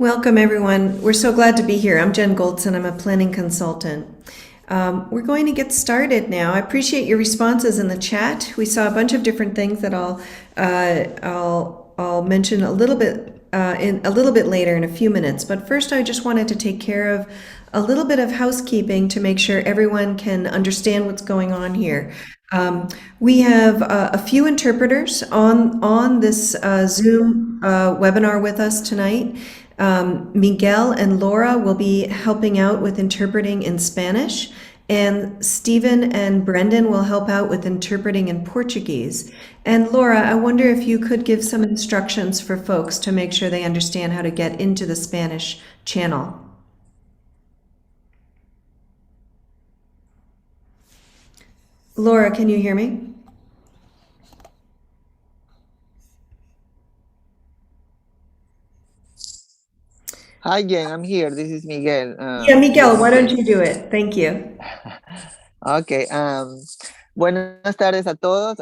Welcome, everyone. We're so glad to be here. I'm Jen Goldson. I'm a planning consultant. We're going to get started now. I appreciate your responses in the chat. We saw a bunch of different things that I'll mention a little bit later in a few minutes. But first, I just wanted to take care of a little bit of housekeeping to make sure everyone can understand what's going on here. We have a few interpreters on this Zoom webinar with us tonight. Miguel and Laura will be helping out with interpreting in Spanish, and Stephen and Brendan will help out with interpreting in Portuguese. And Laura, I wonder if you could give some instructions for folks to make sure they understand how to get into the Spanish channel. Laura, can you hear me? Hi, Jen, I'm here. This is Miguel. Yeah, Miguel, why don't you do it? Thank you. Ok, buenas tardes a todos.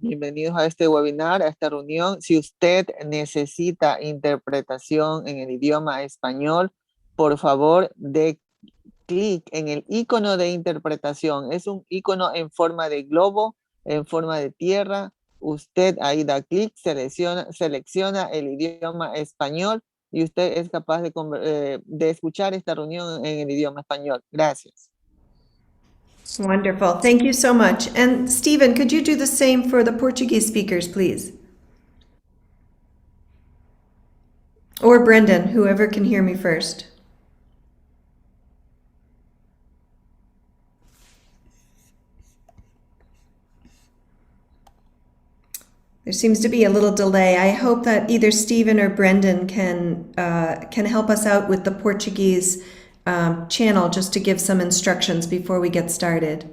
Bienvenidos a este webinar, a esta reunión. Si usted necesita interpretación en el idioma español, por favor, dé clic en el icono de interpretación. Es un icono en forma de globo, en forma de tierra. Usted ahí da clic, selecciona el idioma español y usted es capaz de escuchar esta reunión en el idioma español. Gracias. Wonderful. Thank you so much. And Stephen, could you do the same for the Portuguese speakers, please? Or Brendan, whoever can hear me first. There seems to be a little delay. I hope that either Stephen or Brendan can help us out with the Portuguese channel just to give some instructions before we get started.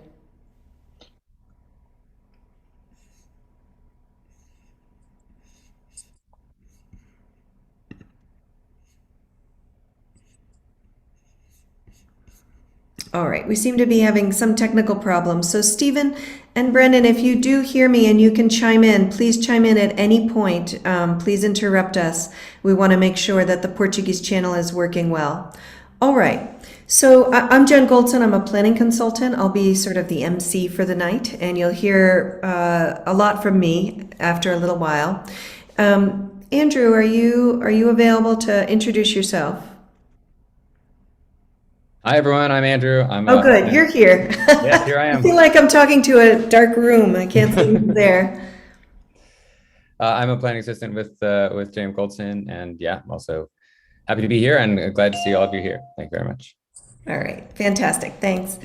All right, we seem to be having some technical problems. So Stephen and Brendan, if you do hear me and you can chime in, please chime in at any point. Please interrupt us. We want to make sure that the Portuguese channel is working well. All right, so I'm Jen Goldson. I'm a planning consultant. I'll be sort of the MC for the night, and you'll hear a lot from me after a little while. Andrew, are you available to introduce yourself? Hi, everyone. I'm Andrew. Oh, good. You're here. Yes, here I am. I feel like I'm talking to a dark room. I can't see you there. I'm a planning assistant with James Goldson, and yeah, I'm also happy to be here and glad to see all of you here. Thank you very much. All right. Fantastic. Thanks.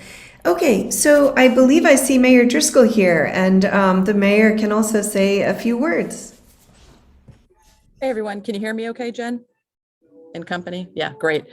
Okay, so I believe I see Mayor Driscoll here, and the mayor can also say a few words. Hey, everyone. Can you hear me okay, Jen? And company? Yeah, great.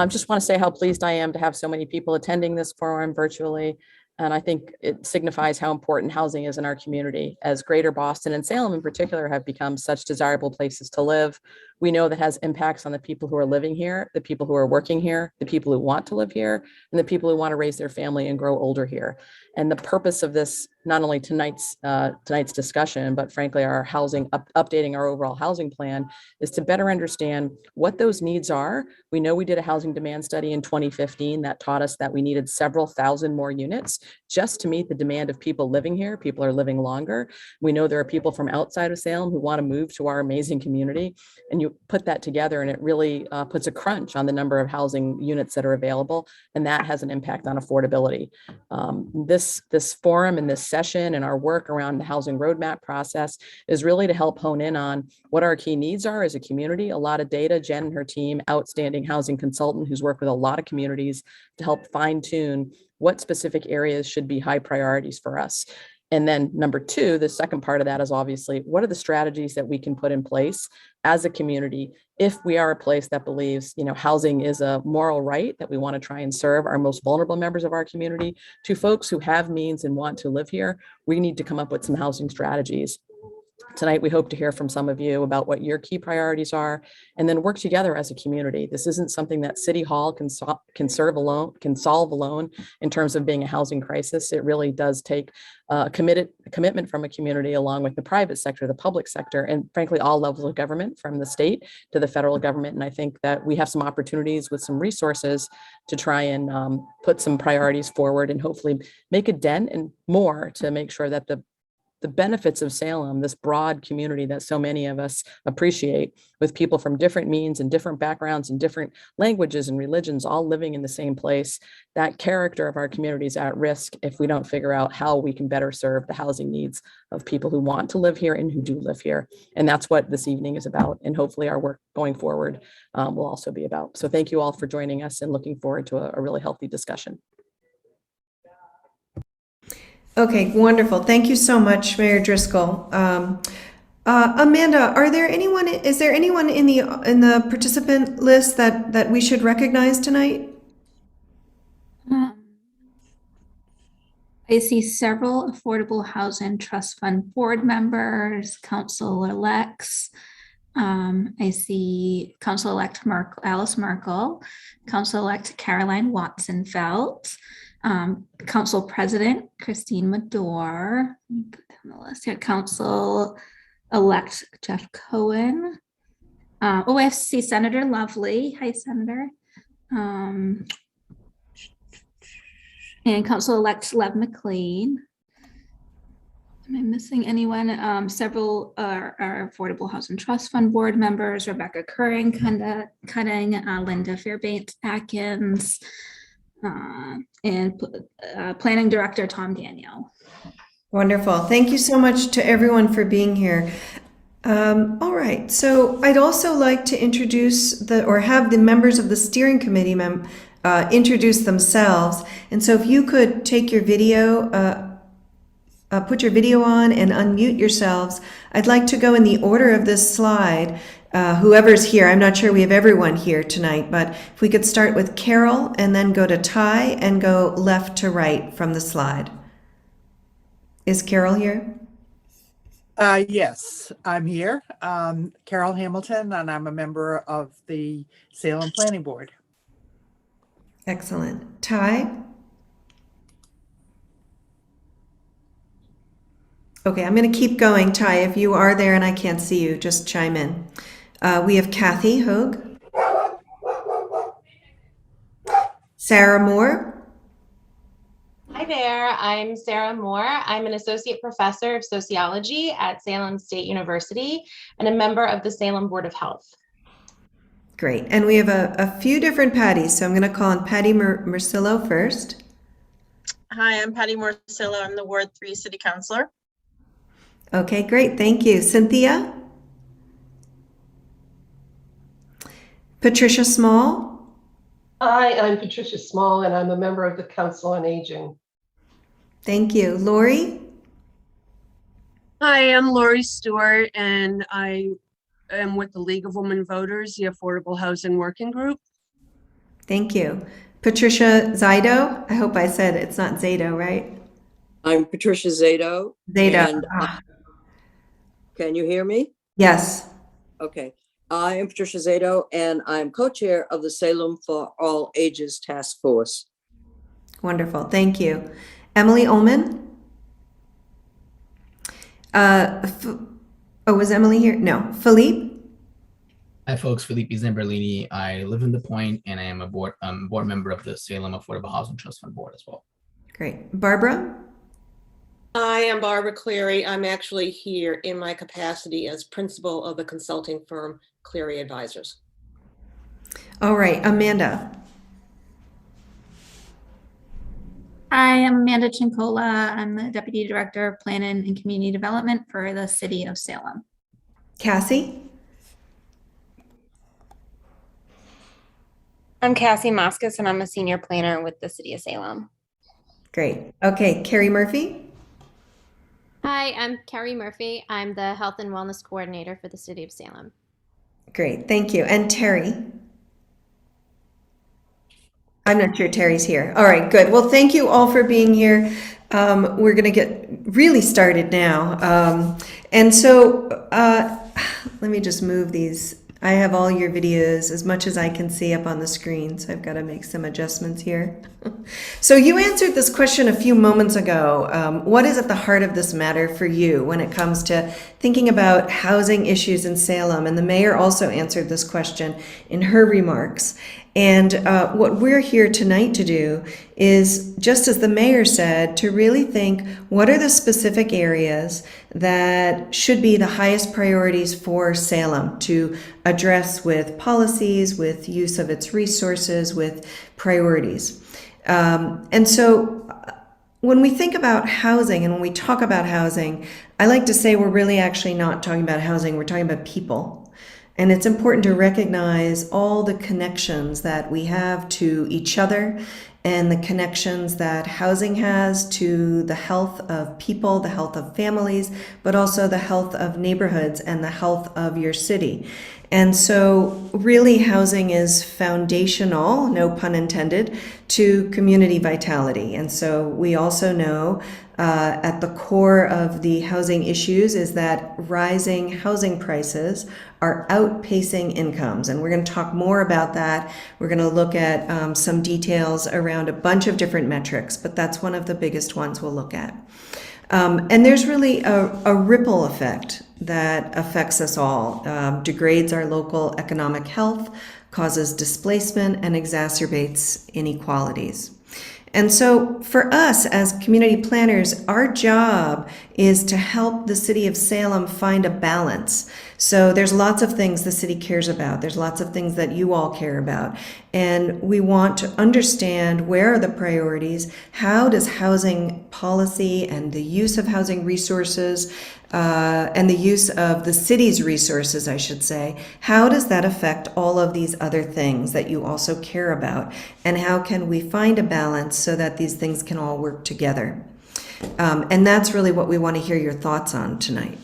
Just want to say how pleased I am to have so many people attending this forum virtually. And I think it signifies how important housing is in our community, as Greater Boston and Salem in particular have become such desirable places to live. We know that has impacts on the people who are living here, the people who are working here, the people who want to live here, and the people who want to raise their family and grow older here. And the purpose of this, not only tonight's discussion, but frankly, our updating our overall housing plan, is to better understand what those needs are. We know we did a housing demand study in 2015 that taught us that we needed several thousand more units just to meet the demand of people living here. People are living longer. We know there are people from outside of Salem who want to move to our amazing community. And you put that together and it really puts a crunch on the number of housing units that are available. And that has an impact on affordability. This forum and this session and our work around the housing roadmap process is really to help hone in on what our key needs are as a community. A lot of data. Jen and her team, outstanding housing consultant who's worked with a lot of communities to help fine tune what specific areas should be high priorities for us. And then number two, the second part of that is obviously, what are the strategies that we can put in place as a community if we are a place that believes, housing is a moral right, that we want to try and serve our most vulnerable members of our community, to folks who have means and want to live here. We need to come up with some housing strategies. Tonight, we hope to hear from some of you about what your key priorities are, and then work together as a community. This isn't something that City Hall can solve alone in terms of being a housing crisis. It really does take a commitment from a community, along with the private sector, the public sector, and frankly, all levels of government, from the state to the federal government. And I think that we have some opportunities with some resources to try and put some priorities forward and hopefully make a dent and more to make sure that the benefits of Salem, this broad community that so many of us appreciate, with people from different means and different backgrounds and different languages and religions all living in the same place, that character of our community is at risk if we don't figure out how we can better serve the housing needs of people who want to live here and who do live here. And that's what this evening is about. And hopefully our work going forward will also be about. So thank you all for joining us, and looking forward to a really healthy discussion. Okay, wonderful. Thank you so much, Mayor Driscoll. Amanda, is there anyone in the participant list that we should recognize tonight? I see several Affordable Housing Trust Fund board members, council-elects. I see Council-elect Alice Merkel, Council-elect Caroline Watson-Felt, Council President Christine Madore. Let me put down the list here. Council-elect Jeff Cohen. I see Senator Lovely. Hi, Senator. And Council-elect Lev McLean. Am I missing anyone? Several are Affordable Housing Trust Fund board members: Rebecca Curran, Cutting, Linda Fairbanks Atkins, and Planning Director Tom Daniel. Wonderful. Thank you so much to everyone for being here. All right, so I'd also like to introduce have the members of the steering committee introduce themselves. And so if you could take your video, put your video on and unmute yourselves. I'd like to go in the order of this slide. Whoever's here, I'm not sure we have everyone here tonight, but if we could start with Carol and then go to Ty and go left to right from the slide. Is Carol here? Yes, I'm here. Carol Hamilton, and I'm a member of the Salem Planning Board. Excellent. Ty? Okay, I'm going to keep going. Ty, if you are there and I can't see you, just chime in. We have Kathy Hoag. Sarah Moore. Hi there, I'm Sarah Moore. I'm an associate professor of sociology at Salem State University and a member of the Salem Board of Health. Great. And we have a few different Patties, so I'm going to call on Patty Marcillo first. Hi, I'm Patty Marcillo. I'm the Ward 3 City Councilor. Okay, great. Thank you. Cynthia? Patricia Small? Hi, I'm Patricia Small, and I'm a member of the Council on Aging. Thank you. Lori? Hi, I'm Lori Stewart, and I am with the League of Women Voters, the Affordable Housing Working Group. Thank you. Patricia Zaido? I hope I said it's not Zaido, right? I'm Patricia Zaido. Zaido. Can you hear me? Yes. Okay. I am Patricia Zaido, and I'm co-chair of the Salem for All Ages Task Force. Wonderful. Thank you. Emily Ullman? Was Emily here? No. Philippe? Hi, folks. Felipe Zamberlini. I live in the Point, and I am a board member of the Salem Affordable Housing Trust Fund Board as well. Great. Barbara? I am Barbara Cleary. I'm actually here in my capacity as principal of the consulting firm Cleary Advisors. All right. Amanda? Hi, I'm Amanda Chincola. I'm the Deputy Director of Planning and Community Development for the City of Salem. Cassie? I'm Cassie Moskis, and I'm a senior planner with the City of Salem. Great. Okay. Carrie Murphy? Hi, I'm Carrie Murphy. I'm the Health and Wellness Coordinator for the City of Salem. Great. Thank you. And Terry? I'm not sure Terry's here. All right, good. Well, thank you all for being here. We're going to get really started now. And so let me just move these. I have all your videos as much as I can see up on the screen, so I've got to make some adjustments here. So you answered this question a few moments ago. What is at the heart of this matter for you when it comes to thinking about housing issues in Salem? And the mayor also answered this question in her remarks. And what we're here tonight to do is, just as the mayor said, to really think what are the specific areas that should be the highest priorities for Salem to address with policies, with use of its resources, with priorities. And so when we think about housing and when we talk about housing, I like to say we're really actually not talking about housing, we're talking about people. And it's important to recognize all the connections that we have to each other and the connections that housing has to the health of people, the health of families, but also the health of neighborhoods and the health of your city. And so really housing is foundational, no pun intended, to community vitality. And so we also know at the core of the housing issues is that rising housing prices are outpacing incomes. And we're going to talk more about that. We're going to look at some details around a bunch of different metrics, but that's one of the biggest ones we'll look at. And there's really a ripple effect that affects us all, degrades our local economic health, causes displacement, and exacerbates inequalities. And so for us as community planners, our job is to help the city of Salem find a balance. So there's lots of things the city cares about. There's lots of things that you all care about. And we want to understand where are the priorities, how does housing policy and the use of housing resources and the use of the city's resources, I should say, how does that affect all of these other things that you also care about? And how can we find a balance so that these things can all work together? And that's really what we want to hear your thoughts on tonight.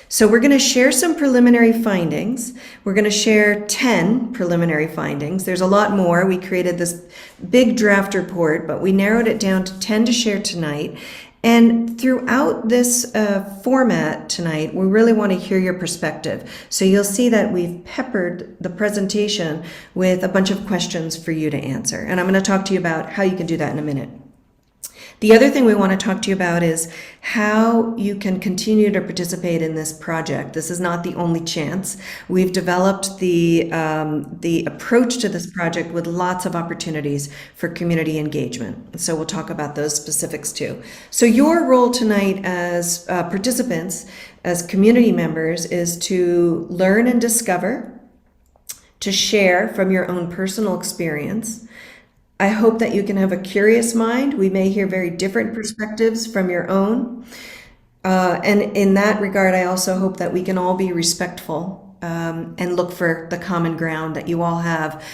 So we're going to share some preliminary findings. We're going to share 10 preliminary findings. There's a lot more. We created this big draft report, but we narrowed it down to 10 to share tonight. And throughout this format tonight, we really want to hear your perspective. So you'll see that we've peppered the presentation with a bunch of questions for you to answer. And I'm going to talk to you about how you can do that in a minute. The other thing we want to talk to you about is how you can continue to participate in this project. This is not the only chance. We've developed the approach to this project with lots of opportunities for community engagement. So we'll talk about those specifics too. So your role tonight as participants, as community members, is to learn and discover, to share from your own personal experience. I hope that you can have a curious mind. We may hear very different perspectives from your own. And in that regard, I also hope that we can all be respectful and look for the common ground that you all have.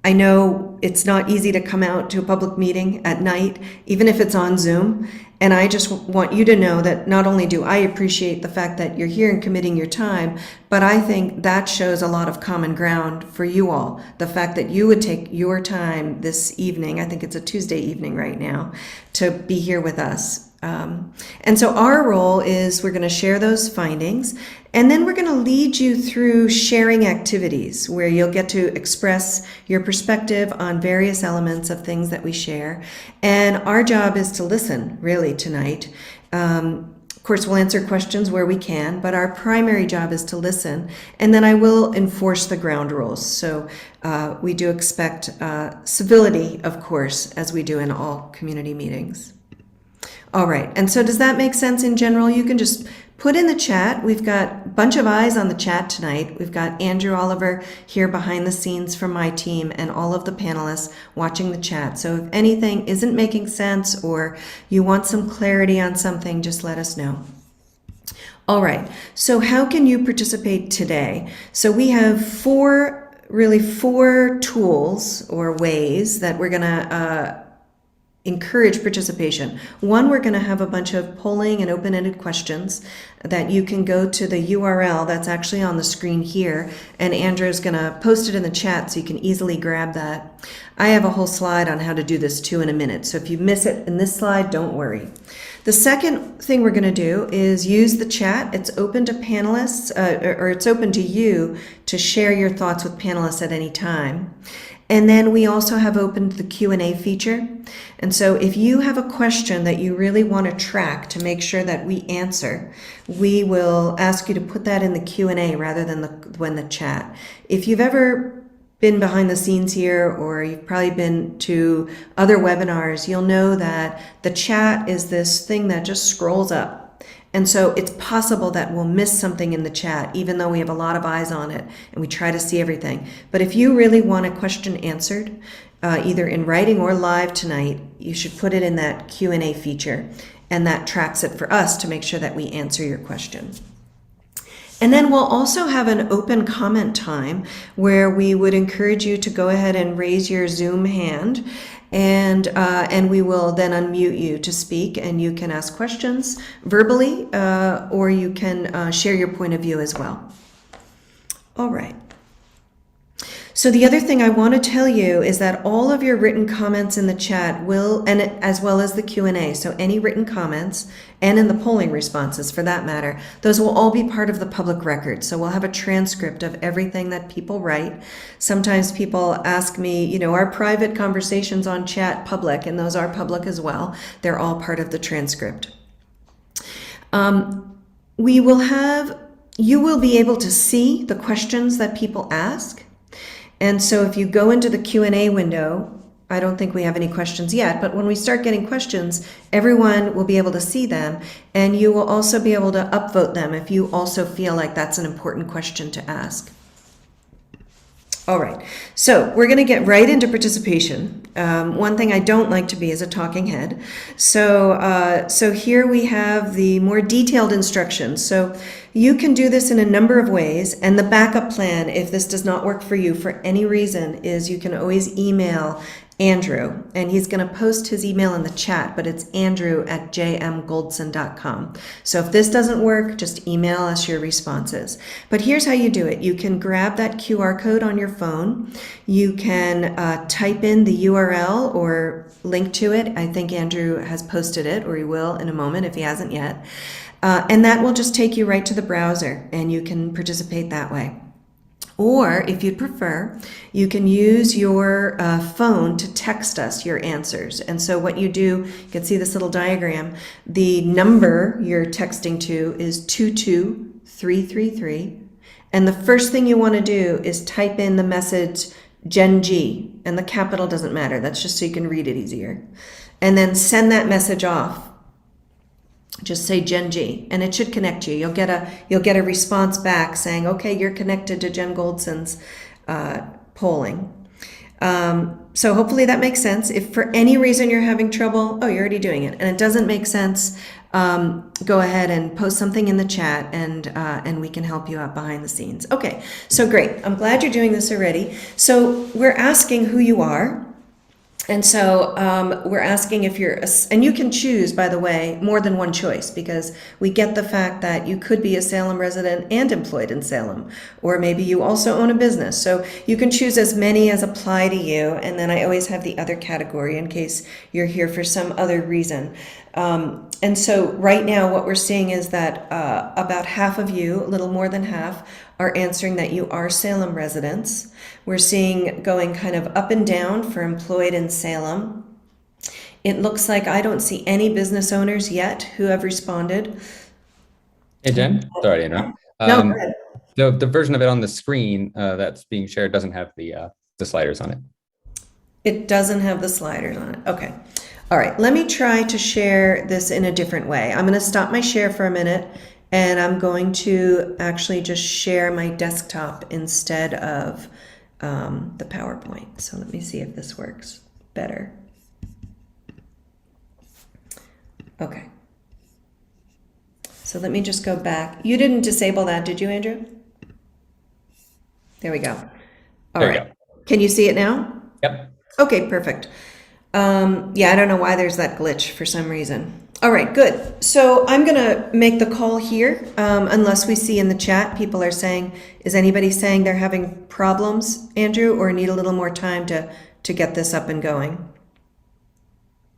I know it's not easy to come out to a public meeting at night, even if it's on Zoom. And I just want you to know that not only do I appreciate the fact that you're here and committing your time, but I think that shows a lot of common ground for you all. The fact that you would take your time this evening, I think it's a Tuesday evening right now, to be here with us. And so our role is we're going to share those findings, and then we're going to lead you through sharing activities where you'll get to express your perspective on various elements of things that we share. And our job is to listen, really, tonight. Of course, we'll answer questions where we can, but our primary job is to listen. And then I will enforce the ground rules. So we do expect civility, of course, as we do in all community meetings. All right, and so does that make sense in general? You can just put in the chat. We've got a bunch of eyes on the chat tonight. We've got Andrew Oliver here behind the scenes from my team and all of the panelists watching the chat. So if anything isn't making sense or you want some clarity on something, just let us know. All right, so how can you participate today? So we have four tools or ways that we're gonna encourage participation. One, we're going to have a bunch of polling and open-ended questions that you can go to the URL that's actually on the screen here, and Andrew's going to post it in the chat so you can easily grab that. I have a whole slide on how to do this too in a minute, so if you miss it in this slide, don't worry. The second thing we're going to do is use the chat. It's open to panelists, or it's open to you to share your thoughts with panelists at any time. And then we also have opened the Q&A feature. And so if you have a question that you really want to track to make sure that we answer, we will ask you to put that in the Q&A rather than the chat. If you've ever been behind the scenes here, or you've probably been to other webinars, you'll know that the chat is this thing that just scrolls up. And so it's possible that we'll miss something in the chat, even though we have a lot of eyes on it and we try to see everything. But if you really want a question answered, either in writing or live tonight, you should put it in that Q&A feature, and that tracks it for us to make sure that we answer your question. And then we'll also have an open comment time where we would encourage you to go ahead and raise your Zoom hand, and we will then unmute you to speak, and you can ask questions verbally, or you can share your point of view as well. All right. So the other thing I want to tell you is that all of your written comments in the chat will, and as well as the Q&A, so any written comments and in the polling responses for that matter, those will all be part of the public record. So we'll have a transcript of everything that people write. Sometimes people ask me, you know, are private conversations on chat public? And those are public as well. They're all part of the transcript. You will be able to see the questions that people ask. And so if you go into the Q&A window, I don't think we have any questions yet, but when we start getting questions, everyone will be able to see them, and you will also be able to upvote them if you also feel like that's an important question to ask. All right, so we're going to get right into participation. One thing I don't like to be is a talking head. So here we have the more detailed instructions. So you can do this in a number of ways, and the backup plan, if this does not work for you for any reason, is you can always email Andrew, and he's going to post his email in the chat, but it's andrew@jmgoldson.com. So if this doesn't work, just email us your responses. But here's how you do it. You can grab that QR code on your phone. You can type in the URL or link to it. I think Andrew has posted it, or he will in a moment if he hasn't yet. And that will just take you right to the browser, and you can participate that way. Or if you'd prefer, you can use your phone to text us your answers. And so what you do, you can see this little diagram. The number you're texting to is 22333. And the first thing you want to do is type in the message Gen G, and the capital doesn't matter. That's just so you can read it easier. And then send that message off. Just say Gen G, and it should connect you. You'll get a response back saying, okay, you're connected to Jen Goldson's polling. So hopefully that makes sense. If for any reason you're having trouble, oh, you're already doing it, and it doesn't make sense, go ahead and post something in the chat, and we can help you out behind the scenes. Okay, so great. I'm glad you're doing this already. So we're asking who you are. And so we're asking if you're, and you can choose, by the way, more than one choice, because we get the fact that you could be a Salem resident and employed in Salem, or maybe you also own a business. So you can choose as many as apply to you. And then I always have the other category in case you're here for some other reason. And so right now what we're seeing is that about half of you, a little more than half, are answering that you are Salem residents. We're seeing going kind of up and down for employed in Salem. It looks like I don't see any business owners yet who have responded. Hey, Jen, sorry to interrupt. No, go ahead. The version of it on the screen that's being shared doesn't have the sliders on it. It doesn't have the sliders on it. Okay. All right. Let me try to share this in a different way. I'm going to stop my share for a minute, and I'm going to actually just share my desktop instead of the PowerPoint. So let me see if this works better. Okay. So let me just go back. You didn't disable that, did you, Andrew? There we go. All right. Can you see it now? Yep. Okay, perfect. Yeah, I don't know why there's that glitch for some reason. All right, good. So I'm gonna make the call here, unless we see in the chat, people are saying, is anybody saying they're having problems, Andrew, or need a little more time to get this up and going?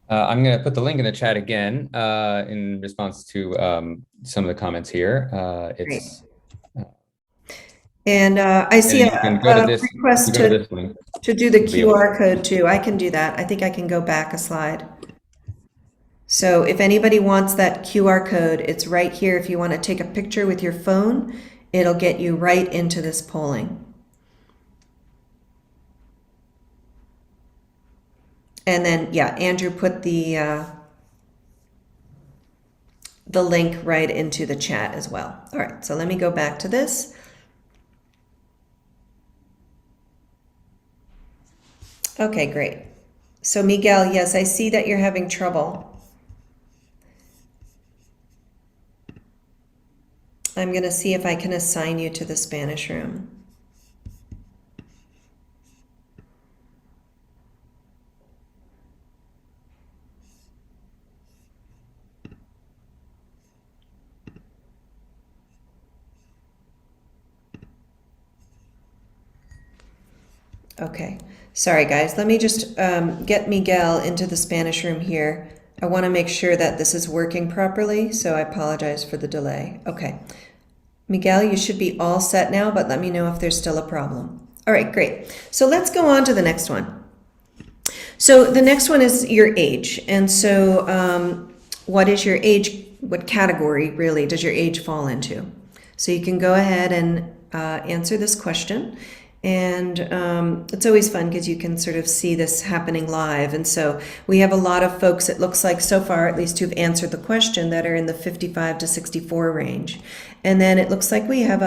I'm going to put the link in the chat again in response to some of the comments here. It's And I see you can go to this, request go to this link. to do the You'll be able QR code too. I can do that. I think I can go back a slide. So if anybody wants that QR code, it's right here. If you want to take a picture with your phone, it'll get you right into this polling. And then, yeah, Andrew put the link right into the chat as well. All right, so let me go back to this. Okay, great. So Miguel, yes, I see that you're having trouble. I'm going to see if I can assign you to the Spanish room. Okay, sorry guys. Let me just get Miguel into the Spanish room here. I want to make sure that this is working properly, so I apologize for the delay. Okay. Miguel, you should be all set now, but let me know if there's still a problem. All right, great. So let's go on to the next one. So the next one is your age. And so what is your age? What category really does your age fall into? So you can go ahead and answer this question. And it's always fun because you can sort of see this happening live. And so we have a lot of folks, it looks like so far, at least who've answered the question, that are in the 55 to 64 range. And then it looks like we have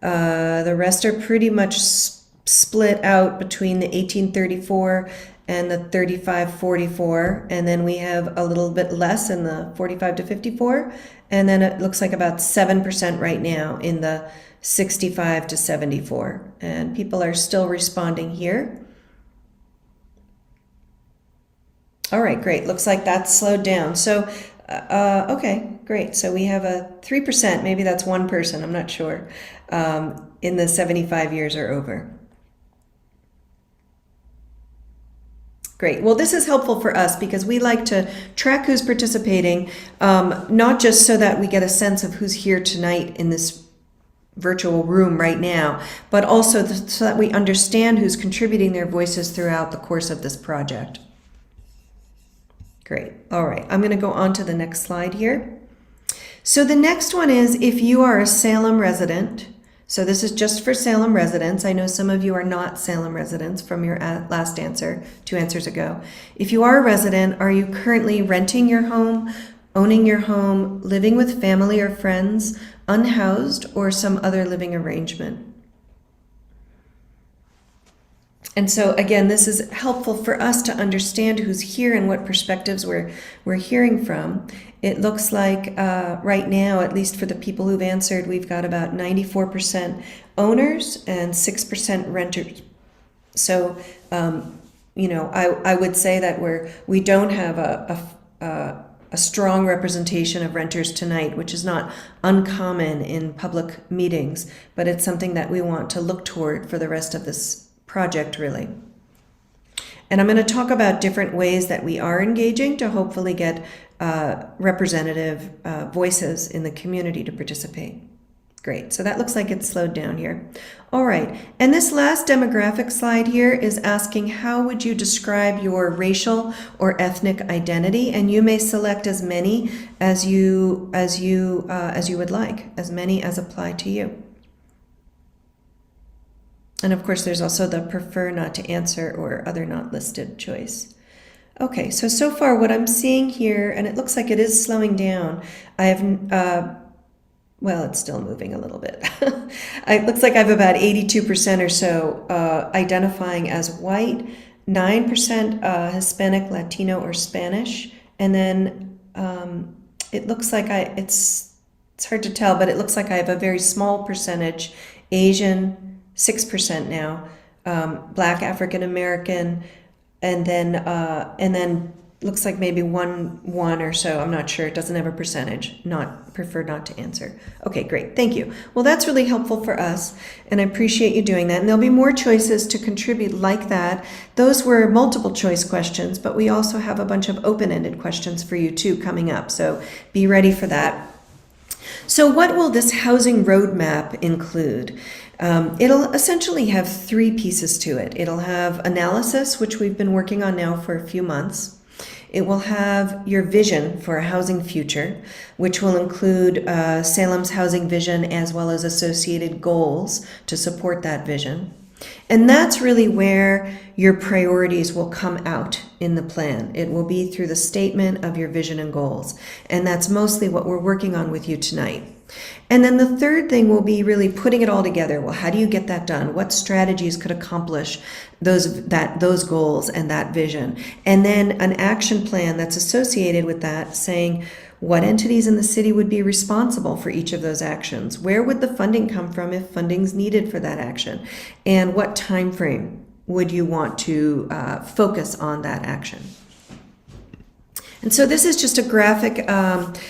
the rest are pretty much split out between the 1834 and the 35-44. And then we have a little bit less in the 45 to 54. And then it looks like about 7% right now in the 65 to 74. And people are still responding here. All right, great. Looks like that's slowed down. So, okay, great. So we have a 3%, maybe that's one person, I'm not sure, in the 75 years or over. Great. Well, this is helpful for us because we like to track who's participating, not just so that we get a sense of who's here tonight in this virtual room right now, but also so that we understand who's contributing their voices throughout the course of this project. Great. All right. I'm going to go on to the next slide here. So the next one is if you are a Salem resident. So this is just for Salem residents. I know some of you are not Salem residents from your last answer, 2 answers ago. If you are a resident, are you currently renting your home, owning your home, living with family or friends, unhoused, or some other living arrangement? And so again, this is helpful for us to understand who's here and what perspectives we're hearing from. It looks like right now, at least for the people who've answered, we've got about 94% owners and 6% renters. So, you know, I would say that we don't have a strong representation of renters tonight, which is not uncommon in public meetings, but it's something that we want to look toward for the rest of this project, really. And I'm going to talk about different ways that we are engaging to hopefully get representative voices in the community to participate. Great. So that looks like it's slowed down here. All right. And this last demographic slide here is asking how would you describe your racial or ethnic identity? And you may select as many as you would like, as many as apply to you. And of course, there's also the prefer not to answer or other not listed choice. Okay, so far what I'm seeing here, and it looks like it is slowing down. I have, well, it's still moving a little bit. It looks like I have about 82% or so identifying as white, 9% Hispanic, Latino, or Spanish, and then it looks like it's hard to tell, but it looks like I have a very small percentage Asian, 6% now, Black African American, and then looks like maybe one or so. I'm not sure. It doesn't have a percentage. Prefer not to answer. Okay, great. Thank you. Well, that's really helpful for us, and I appreciate you doing that. And there'll be more choices to contribute like that. Those were multiple choice questions, but we also have a bunch of open-ended questions for you too coming up. So be ready for that. So what will this housing roadmap include? It'll essentially have three pieces to it. It'll have analysis, which we've been working on now for a few months. It will have your vision for a housing future, which will include Salem's housing vision as well as associated goals to support that vision. And that's really where your priorities will come out in the plan. It will be through the statement of your vision and goals. And that's mostly what we're working on with you tonight. And then the third thing will be really putting it all together. Well, how do you get that done? What strategies could accomplish those goals and that vision? And then an action plan that's associated with that, saying what entities in the city would be responsible for each of those actions? Where would the funding come from if funding's needed for that action? And what time frame would you want to focus on that action? And so this is just a graphic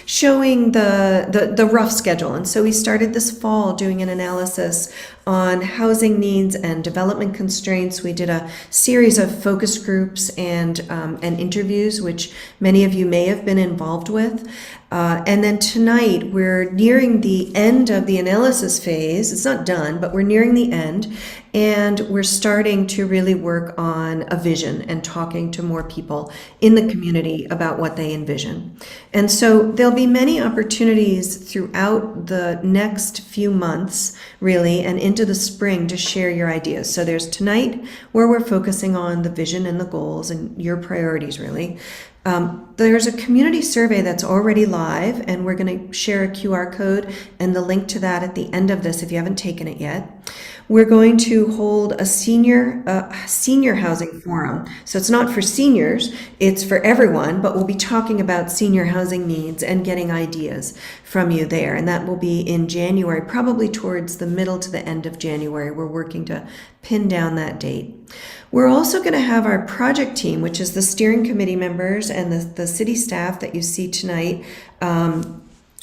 showing the rough schedule. And so we started this fall doing an analysis on housing needs and development constraints. We did a series of focus groups and interviews, which many of you may have been involved with. And then tonight, we're nearing the end of the analysis phase. It's not done, but we're nearing the end. And we're starting to really work on a vision and talking to more people in the community about what they envision. And so there'll be many opportunities throughout the next few months, really, and into the spring to share your ideas. So there's tonight where we're focusing on the vision and the goals and your priorities, really. There's a community survey that's already live, and we're going to share a QR code and the link to that at the end of this if you haven't taken it yet. We're going to hold a senior housing forum. So it's not for seniors, it's for everyone, but we'll be talking about senior housing needs and getting ideas from you there. And that will be in January, probably towards the middle to the end of January. We're working to pin down that date. We're also going to have our project team, which is the steering committee members and the city staff that you see tonight,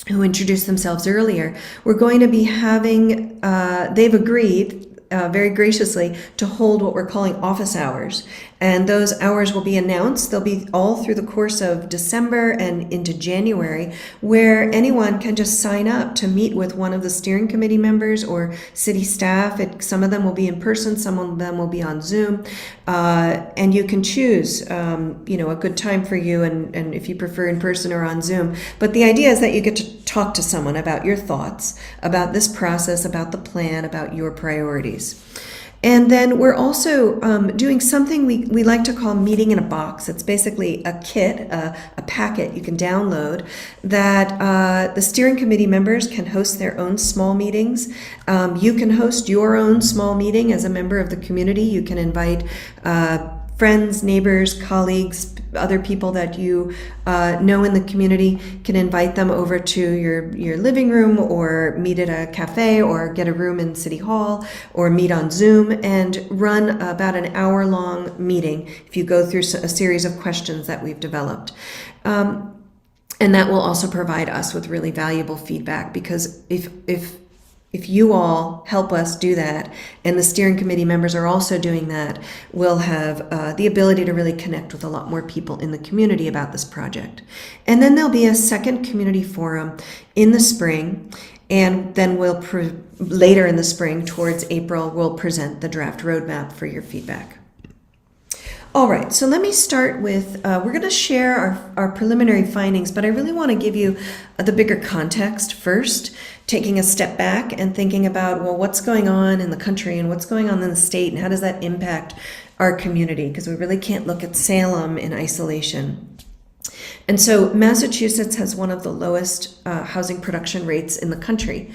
who introduced themselves earlier. We're going to be having, they've agreed very graciously to hold what we're calling office hours. And those hours will be announced. They'll be all through the course of December and into January, where anyone can just sign up to meet with one of the steering committee members or city staff. Some of them will be in person, some of them will be on Zoom. And you can choose, a good time for you, and if you prefer in person or on Zoom. But the idea is that you get to talk to someone about your thoughts, about this process, about the plan, about your priorities. And then we're also doing something we like to call meeting in a box. It's basically a kit, a packet you can download that the steering committee members can host their own small meetings. You can host your own small meeting as a member of the community. You can invite friends, neighbors, colleagues, other people that you know in the community, can invite them over to your living room or meet at a cafe or get a room in City Hall or meet on Zoom and run about an hour-long meeting if you go through a series of questions that we've developed. And that will also provide us with really valuable feedback, because if you all help us do that, and the steering committee members are also doing that, we'll have the ability to really connect with a lot more people in the community about this project. And then there'll be a second community forum in the spring, and then later in the spring, towards April, we'll present the draft roadmap for your feedback. All right, so let me start with, we're going to share our preliminary findings, but I really want to give you the bigger context first, taking a step back and thinking about, well, what's going on in the country and what's going on in the state, and how does that impact our community? Because we really can't look at Salem in isolation. And so Massachusetts has one of the lowest housing production rates in the country.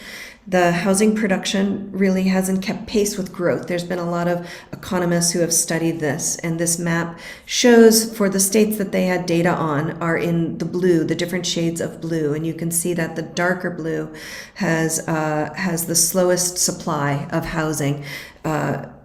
The housing production really hasn't kept pace with growth. There's been a lot of economists who have studied this, and this map shows for the states that they had data on are in the blue, the different shades of blue, and you can see that the darker blue has the slowest supply of housing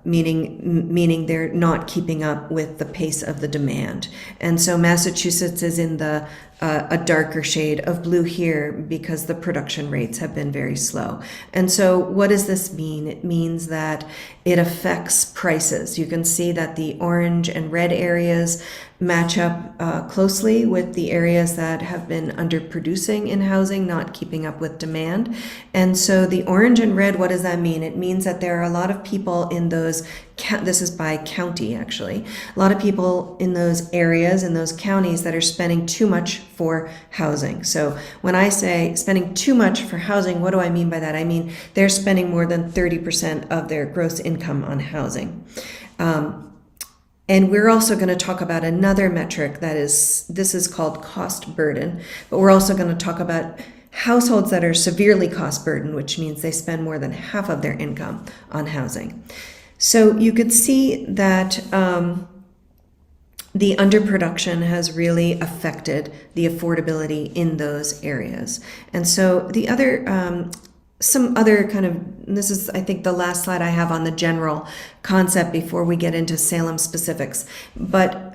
meaning they're not keeping up with the pace of the demand. And so Massachusetts is in the a darker shade of blue here because the production rates have been very slow. And so what does this mean? It means that it affects prices. You can see that the orange and red areas match up closely with the areas that have been underproducing in housing, not keeping up with demand. And so the orange and red, what does that mean? It means that there are a lot of people in those, this is by county actually, a lot of people in those areas, in those counties that are spending too much for housing. So when I say spending too much for housing, what do I mean by that? I mean they're spending more than 30% of their gross income on housing. And we're also going to talk about another metric this is called cost burden, but we're also going to talk about households that are severely cost burdened, which means they spend more than half of their income on housing. So you could see that the underproduction has really affected the affordability in those areas. And so the other some other kind of, this is, I think, the last slide I have on the general concept before we get into Salem specifics. But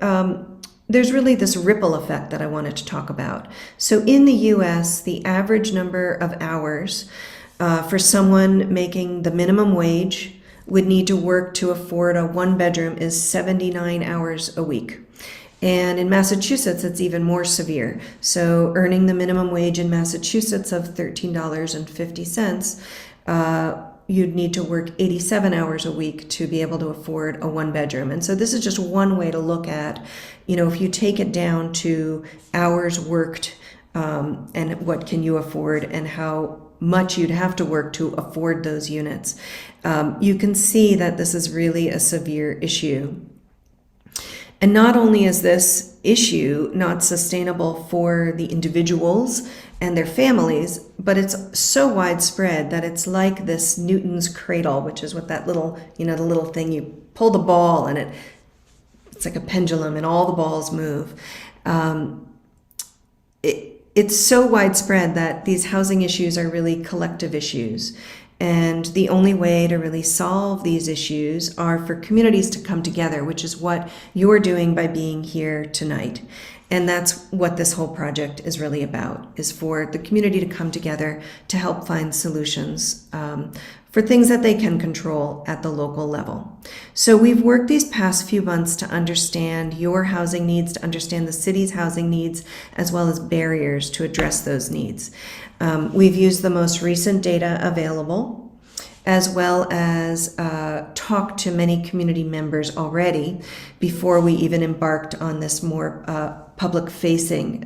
there's really this ripple effect that I wanted to talk about. So in the US, the average number of hours for someone making the minimum wage would need to work to afford a one bedroom is 79 hours a week. And in Massachusetts, it's even more severe. So earning the minimum wage in Massachusetts of $13.50, you'd need to work 87 hours a week to be able to afford a one bedroom. And so this is just one way to look at, if you take it down to hours worked and what can you afford and how much you'd have to work to afford those units, you can see that this is really a severe issue. And not only is this issue not sustainable for the individuals and their families, but it's so widespread that it's like this Newton's cradle, which is what that little, the little thing, you pull the ball and it's like a pendulum and all the balls move. It's so widespread that these housing issues are really collective issues. And the only way to really solve these issues are for communities to come together, which is what you're doing by being here tonight. And that's what this whole project is really about, is for the community to come together to help find solutions for things that they can control at the local level. So we've worked these past few months to understand your housing needs, to understand the city's housing needs, as well as barriers to address those needs. We've used the most recent data available, as well as talked to many community members already before we even embarked on this more public-facing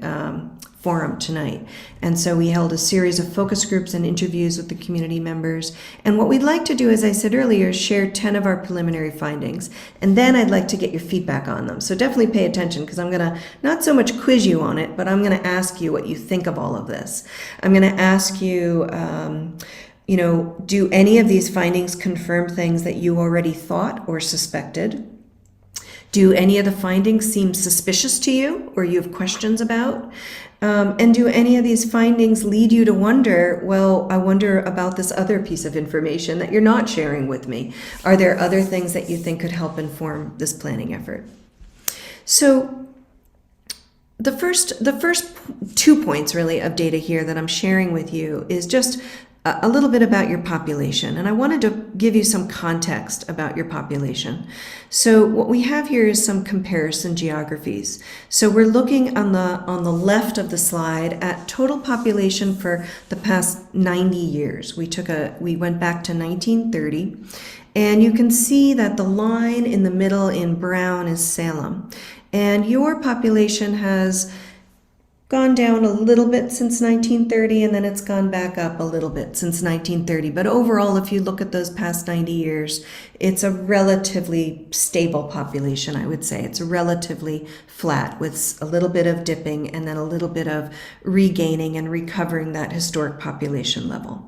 forum tonight. And so we held a series of focus groups and interviews with the community members. And what we'd like to do, as I said earlier, is share 10 of our preliminary findings. And then I'd like to get your feedback on them. So definitely pay attention, because I'm going to not so much quiz you on it, but I'm going to ask you what you think of all of this. I'm going to ask you, do any of these findings confirm things that you already thought or suspected? Do any of the findings seem suspicious to you or you have questions about? And do any of these findings lead you to wonder, well, I wonder about this other piece of information that you're not sharing with me? Are there other things that you think could help inform this planning effort? So the first 2 points really of data here that I'm sharing with you is just a little bit about your population. And I wanted to give you some context about your population. So what we have here is some comparison geographies. So we're looking on the left of the slide at total population for the past 90 years. We went back to 1930, and you can see that the line in the middle in brown is Salem. And your population has gone down a little bit since 1930, and then it's gone back up a little bit since 1930. But overall, if you look at those past 90 years, it's a relatively stable population, I would say. It's relatively flat with a little bit of dipping and then a little bit of regaining and recovering that historic population level.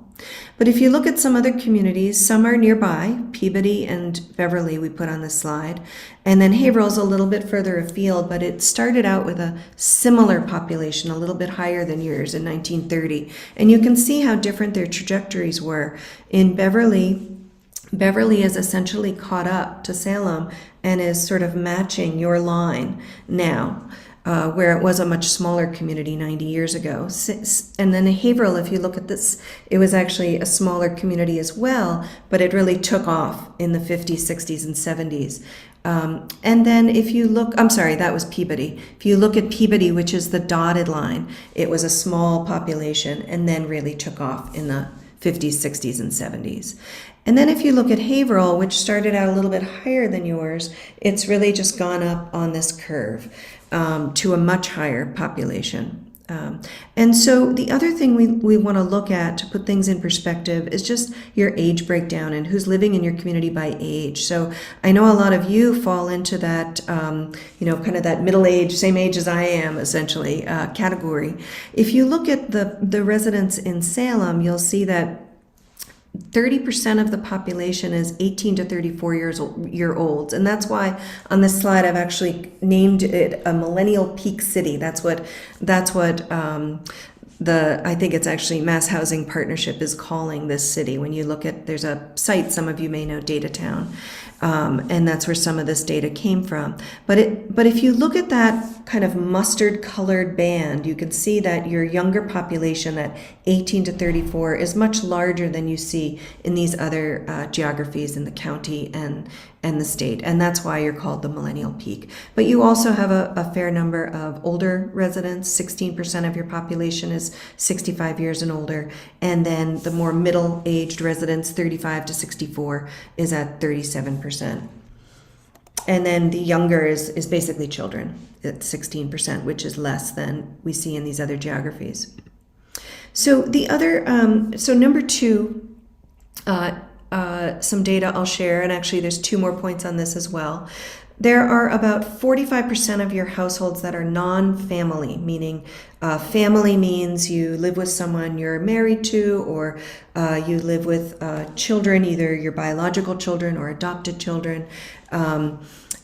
But if you look at some other communities, some are nearby, Peabody and Beverly we put on the slide, and then Haverhill's a little bit further afield, but it started out with a similar population, a little bit higher than yours in 1930. And you can see how different their trajectories were. In Beverly, Beverly is essentially caught up to Salem and is sort of matching your line now, where it was a much smaller community 90 years ago. And then Haverhill, if you look at this, it was actually a smaller community as well, but it really took off in the 50s, 60s, and 70s. And then if you look, I'm sorry, that was Peabody. If you look at Peabody, which is the dotted line, it was a small population and then really took off in the 50s, 60s, and 70s. And then if you look at Haverhill, which started out a little bit higher than yours, it's really just gone up on this curve to a much higher population. And so the other thing we want to look at to put things in perspective is just your age breakdown and who's living in your community by age. So I know a lot of you fall into that, kind of that middle age, same age as I am, essentially, category. If you look at the residents in Salem, you'll see that 30% of the population is 18 to 34 year olds. And that's why on this slide, I've actually named it a millennial peak city. That's what I think it's actually Mass Housing Partnership is calling this city. When you look at, there's a site, some of you may know, Datatown. And that's where some of this data came from. But if you look at that kind of mustard colored band, you can see that your younger population, that 18 to 34, is much larger than you see in these other geographies in the county and the state. And that's why you're called the millennial peak. But you also have a fair number of older residents. 16% of your population is 65 years and older. And then the more middle-aged residents, 35 to 64, is at 37%. And then the younger is basically children at 16%, which is less than we see in these other geographies. So the other, so number two, some data I'll share, and actually there's two more points on this as well. There are about 45% of your households that are non-family, meaning family means you live with someone you're married to, or you live with children, either your biological children or adopted children.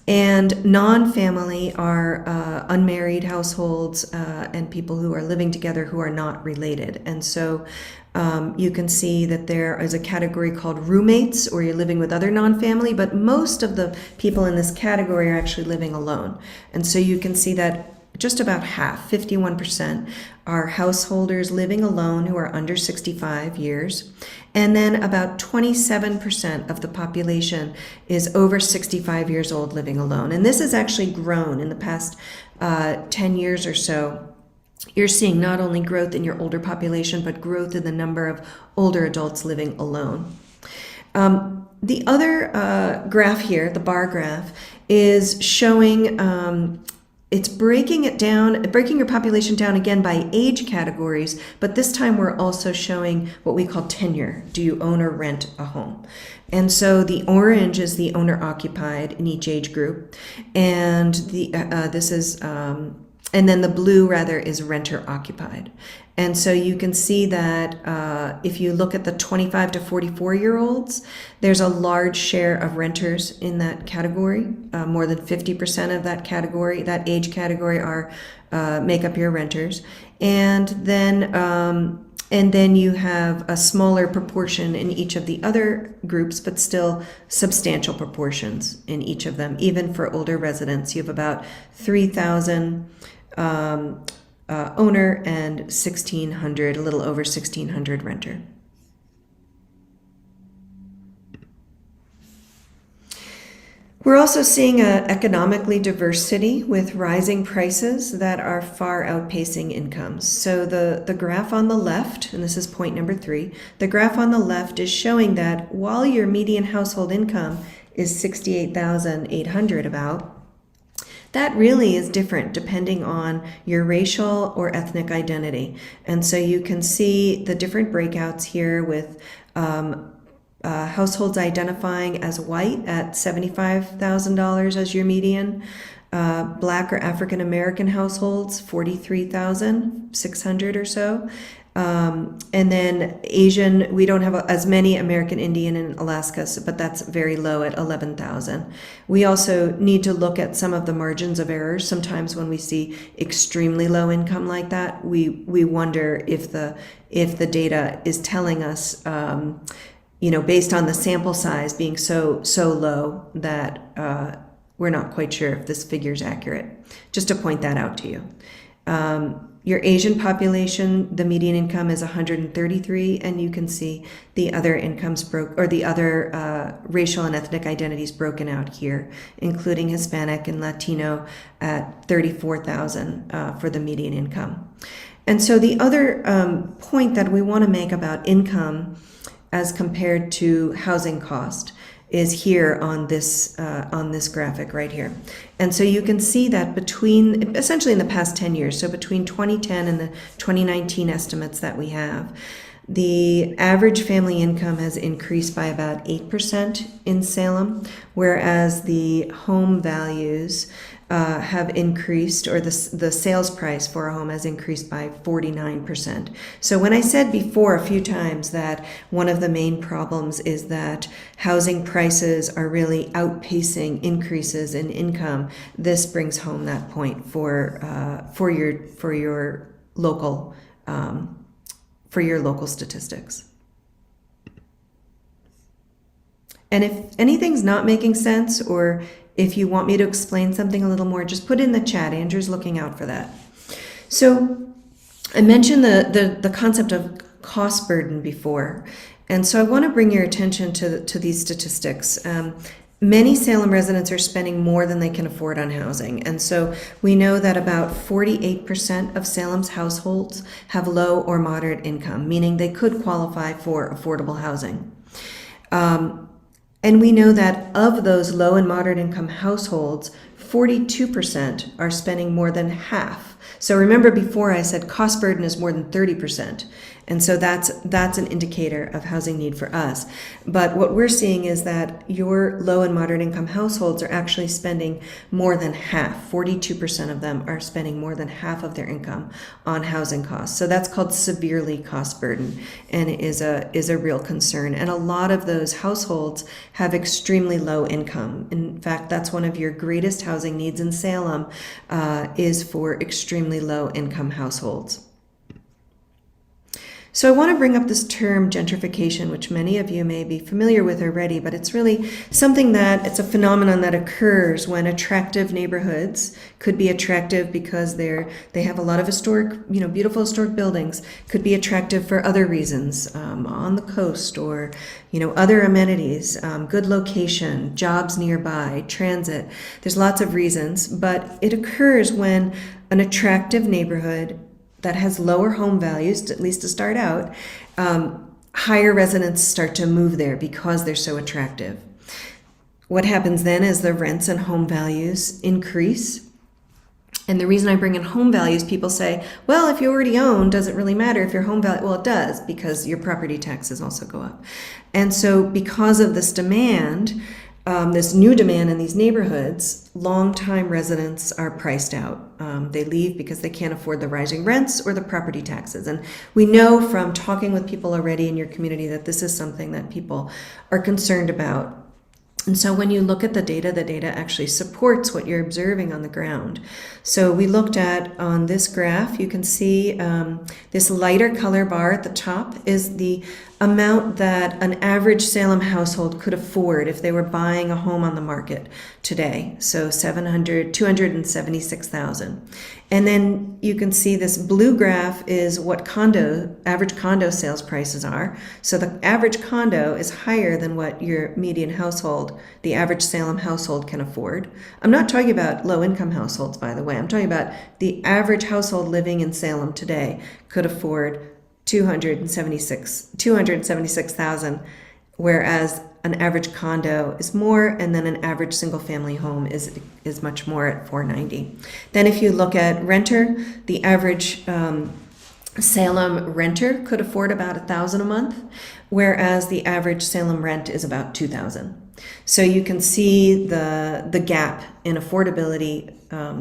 And non-family are unmarried households and people who are living together who are not related. And so you can see that there is a category called roommates, or you're living with other non-family, but most of the people in this category are actually living alone. And so you can see that just about half, 51%, are householders living alone who are under 65 years. And then about 27% of the population is over 65 years old living alone. And this has actually grown in the past 10 years or so. You're seeing not only growth in your older population, but growth in the number of older adults living alone. The other graph here, the bar graph, is showing it's breaking your population down again by age categories, but this time we're also showing what we call tenure. Do you own or rent a home? And so the orange is the owner occupied in each age group, and and then the blue rather is renter occupied. And so you can see that if you look at the 25 to 44 year olds, there's a large share of renters in that category. More than 50% of that category, that age category, are make up your renters. And then you have a smaller proportion in each of the other groups, but still substantial proportions in each of them. Even for older residents, you have about 3,000 owner and 1,600, a little over 1,600 renter. We're also seeing an economically diverse city with rising prices that are far outpacing incomes. So the graph on the left, and this is point number 3, the graph on the left is showing that while your median household income is $68,800 about, that really is different depending on your racial or ethnic identity. And so you can see the different breakouts here with households identifying as white at $75,000 as your median. Black or African American households, 43,600 or so. And then Asian, we don't have as many American Indian in Alaska, but that's very low at 11,000. We also need to look at some of the margins of error. Sometimes when we see extremely low income like that, we wonder if the data is telling us based on the sample size being so low that we're not quite sure if this figure is accurate. Just to point that out to you. Your Asian population, the median income is 133, and you can see the other incomes the other racial and ethnic identities broken out here, including Hispanic and Latino at 34,000 for the median income. And so the other point that we want to make about income as compared to housing cost is here on this graphic right here. And so you can see that essentially in the past 10 years, so between 2010 and the 2019 estimates that we have, the average family income has increased by about 8% in Salem, whereas the home values have increased, or the sales price for a home has increased by 49%. So when I said before a few times that one of the main problems is that housing prices are really outpacing increases in income, this brings home that point for your local statistics. And if anything's not making sense, or if you want me to explain something a little more, just put in the chat. Andrew's looking out for that. So I mentioned the concept of cost burden before. And so I want to bring your attention to these statistics. Many Salem residents are spending more than they can afford on housing. And so we know that about 48% of Salem's households have low or moderate income, meaning they could qualify for affordable housing. And we know that of those low and moderate income households, 42% are spending more than half. So remember before I said cost burden is more than 30%. And so that's an indicator of housing need for us. But what we're seeing is that your low and moderate income households are actually spending more than half. 42% of them are spending more than half of their income on housing costs. So that's called severely cost burden, and it is a real concern. And a lot of those households have extremely low income. In fact, that's one of your greatest housing needs in Salem, is for extremely low income households. So I want to bring up this term gentrification, which many of you may be familiar with already, but it's really something it's a phenomenon that occurs when attractive neighborhoods could be attractive because they have a lot of historic, beautiful historic buildings, could be attractive for other reasons, on the coast, or, other amenities, good location, jobs nearby, transit. There's lots of reasons, but it occurs when an attractive neighborhood that has lower home values, at least to start out, higher residents start to move there because they're so attractive. What happens then is the rents and home values increase. And the reason I bring in home values, people say, well, if you already own, does it really matter if your home value? Well, it does, because your property taxes also go up. And so because of this demand, this new demand in these neighborhoods, longtime residents are priced out. They leave because they can't afford the rising rents or the property taxes. And we know from talking with people already in your community that this is something that people are concerned about. And so when you look at the data actually supports what you're observing on the ground. So we looked at, on this graph, you can see this lighter color bar at the top is the amount that an average Salem household could afford if they were buying a home on the market today. So $276,000. And then you can see this blue graph is what average condo sales prices are. So the average condo is higher than what your median household, the average Salem household, can afford. I'm not talking about low income households, by the way. I'm talking about the average household living in Salem today could afford $276,000, whereas an average condo is more, and then an average single family home is much more at $490,000. Then if you look at renter, the average Salem renter could afford about $1,000 a month, whereas the average Salem rent is about $2,000. So you can see the gap in affordability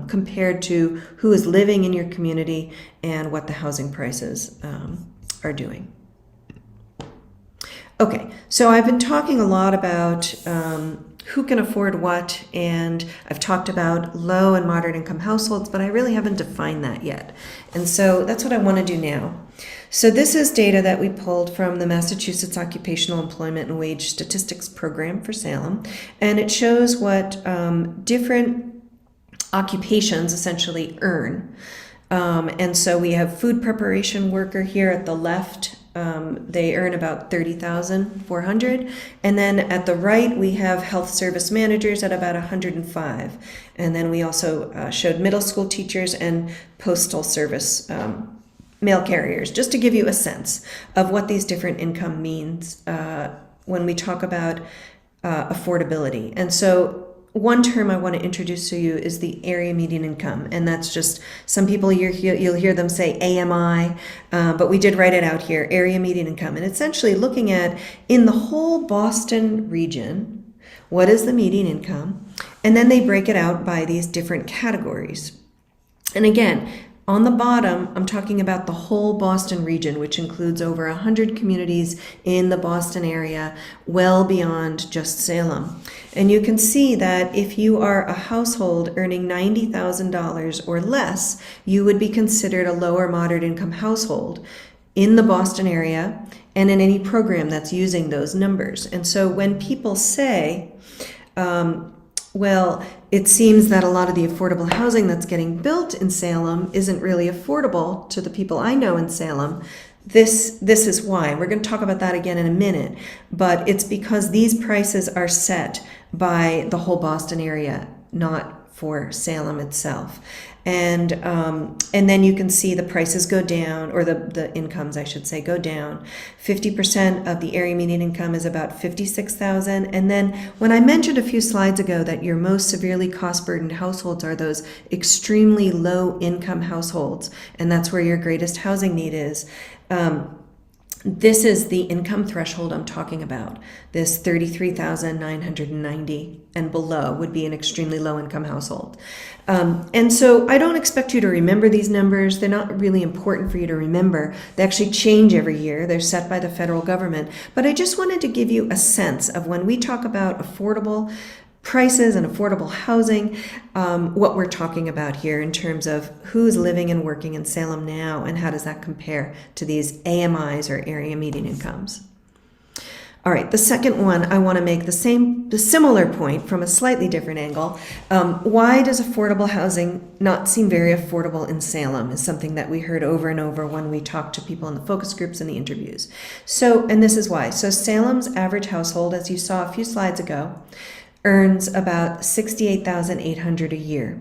compared to who is living in your community and what the housing prices are doing. Okay, so I've been talking a lot about who can afford what, and I've talked about low and moderate income households, but I really haven't defined that yet. And so that's what I want to do now. So this is data that we pulled from the Massachusetts Occupational Employment and Wage Statistics Program for Salem, and it shows what different occupations essentially earn. And so we have food preparation worker here at the left. They earn about $30,400. And then at the right, we have health service managers at about 105. And then we also showed middle school teachers and postal service mail carriers, just to give you a sense of what these different income means when we talk about affordability. And so one term I want to introduce to you is the area median income, and that's just, some people you'll hear them say AMI, but we did write it out here, area median income, and essentially looking at, in the whole Boston region, what is the median income, and then they break it out by these different categories. And again, on the bottom, I'm talking about the whole Boston region, which includes over 100 communities in the Boston area, well beyond just Salem. And you can see that if you are a household earning $90,000 or less, you would be considered a lower moderate income household in the Boston area and in any program that's using those numbers. And so when people say, well, it seems that a lot of the affordable housing that's getting built in Salem isn't really affordable to the people I know in Salem. This is why. We're going to talk about that again in a minute, but it's because these prices are set by the whole Boston area, not for Salem itself. And then you can see the prices go down, or the incomes, I should say, go down. 50% of the area median income is about $56,000. And then when I mentioned a few slides ago that your most severely cost-burdened households are those extremely low-income households, and that's where your greatest housing need is. This is the income threshold I'm talking about. This $33,990 and below would be an extremely low income household. And so I don't expect you to remember these numbers. They're not really important for you to remember. They actually change every year. They're set by the federal government. But I just wanted to give you a sense of when we talk about affordable prices and affordable housing, what we're talking about here in terms of who's living and working in Salem now and how does that compare to these AMIs or area median incomes. All right, the second one, I want to make the similar point from a slightly different angle. Why does affordable housing not seem very affordable in Salem is something that we heard over and over when we talked to people in the focus groups and the interviews. So, and this is why. So Salem's average household, as you saw a few slides ago, earns about $68,800 a year.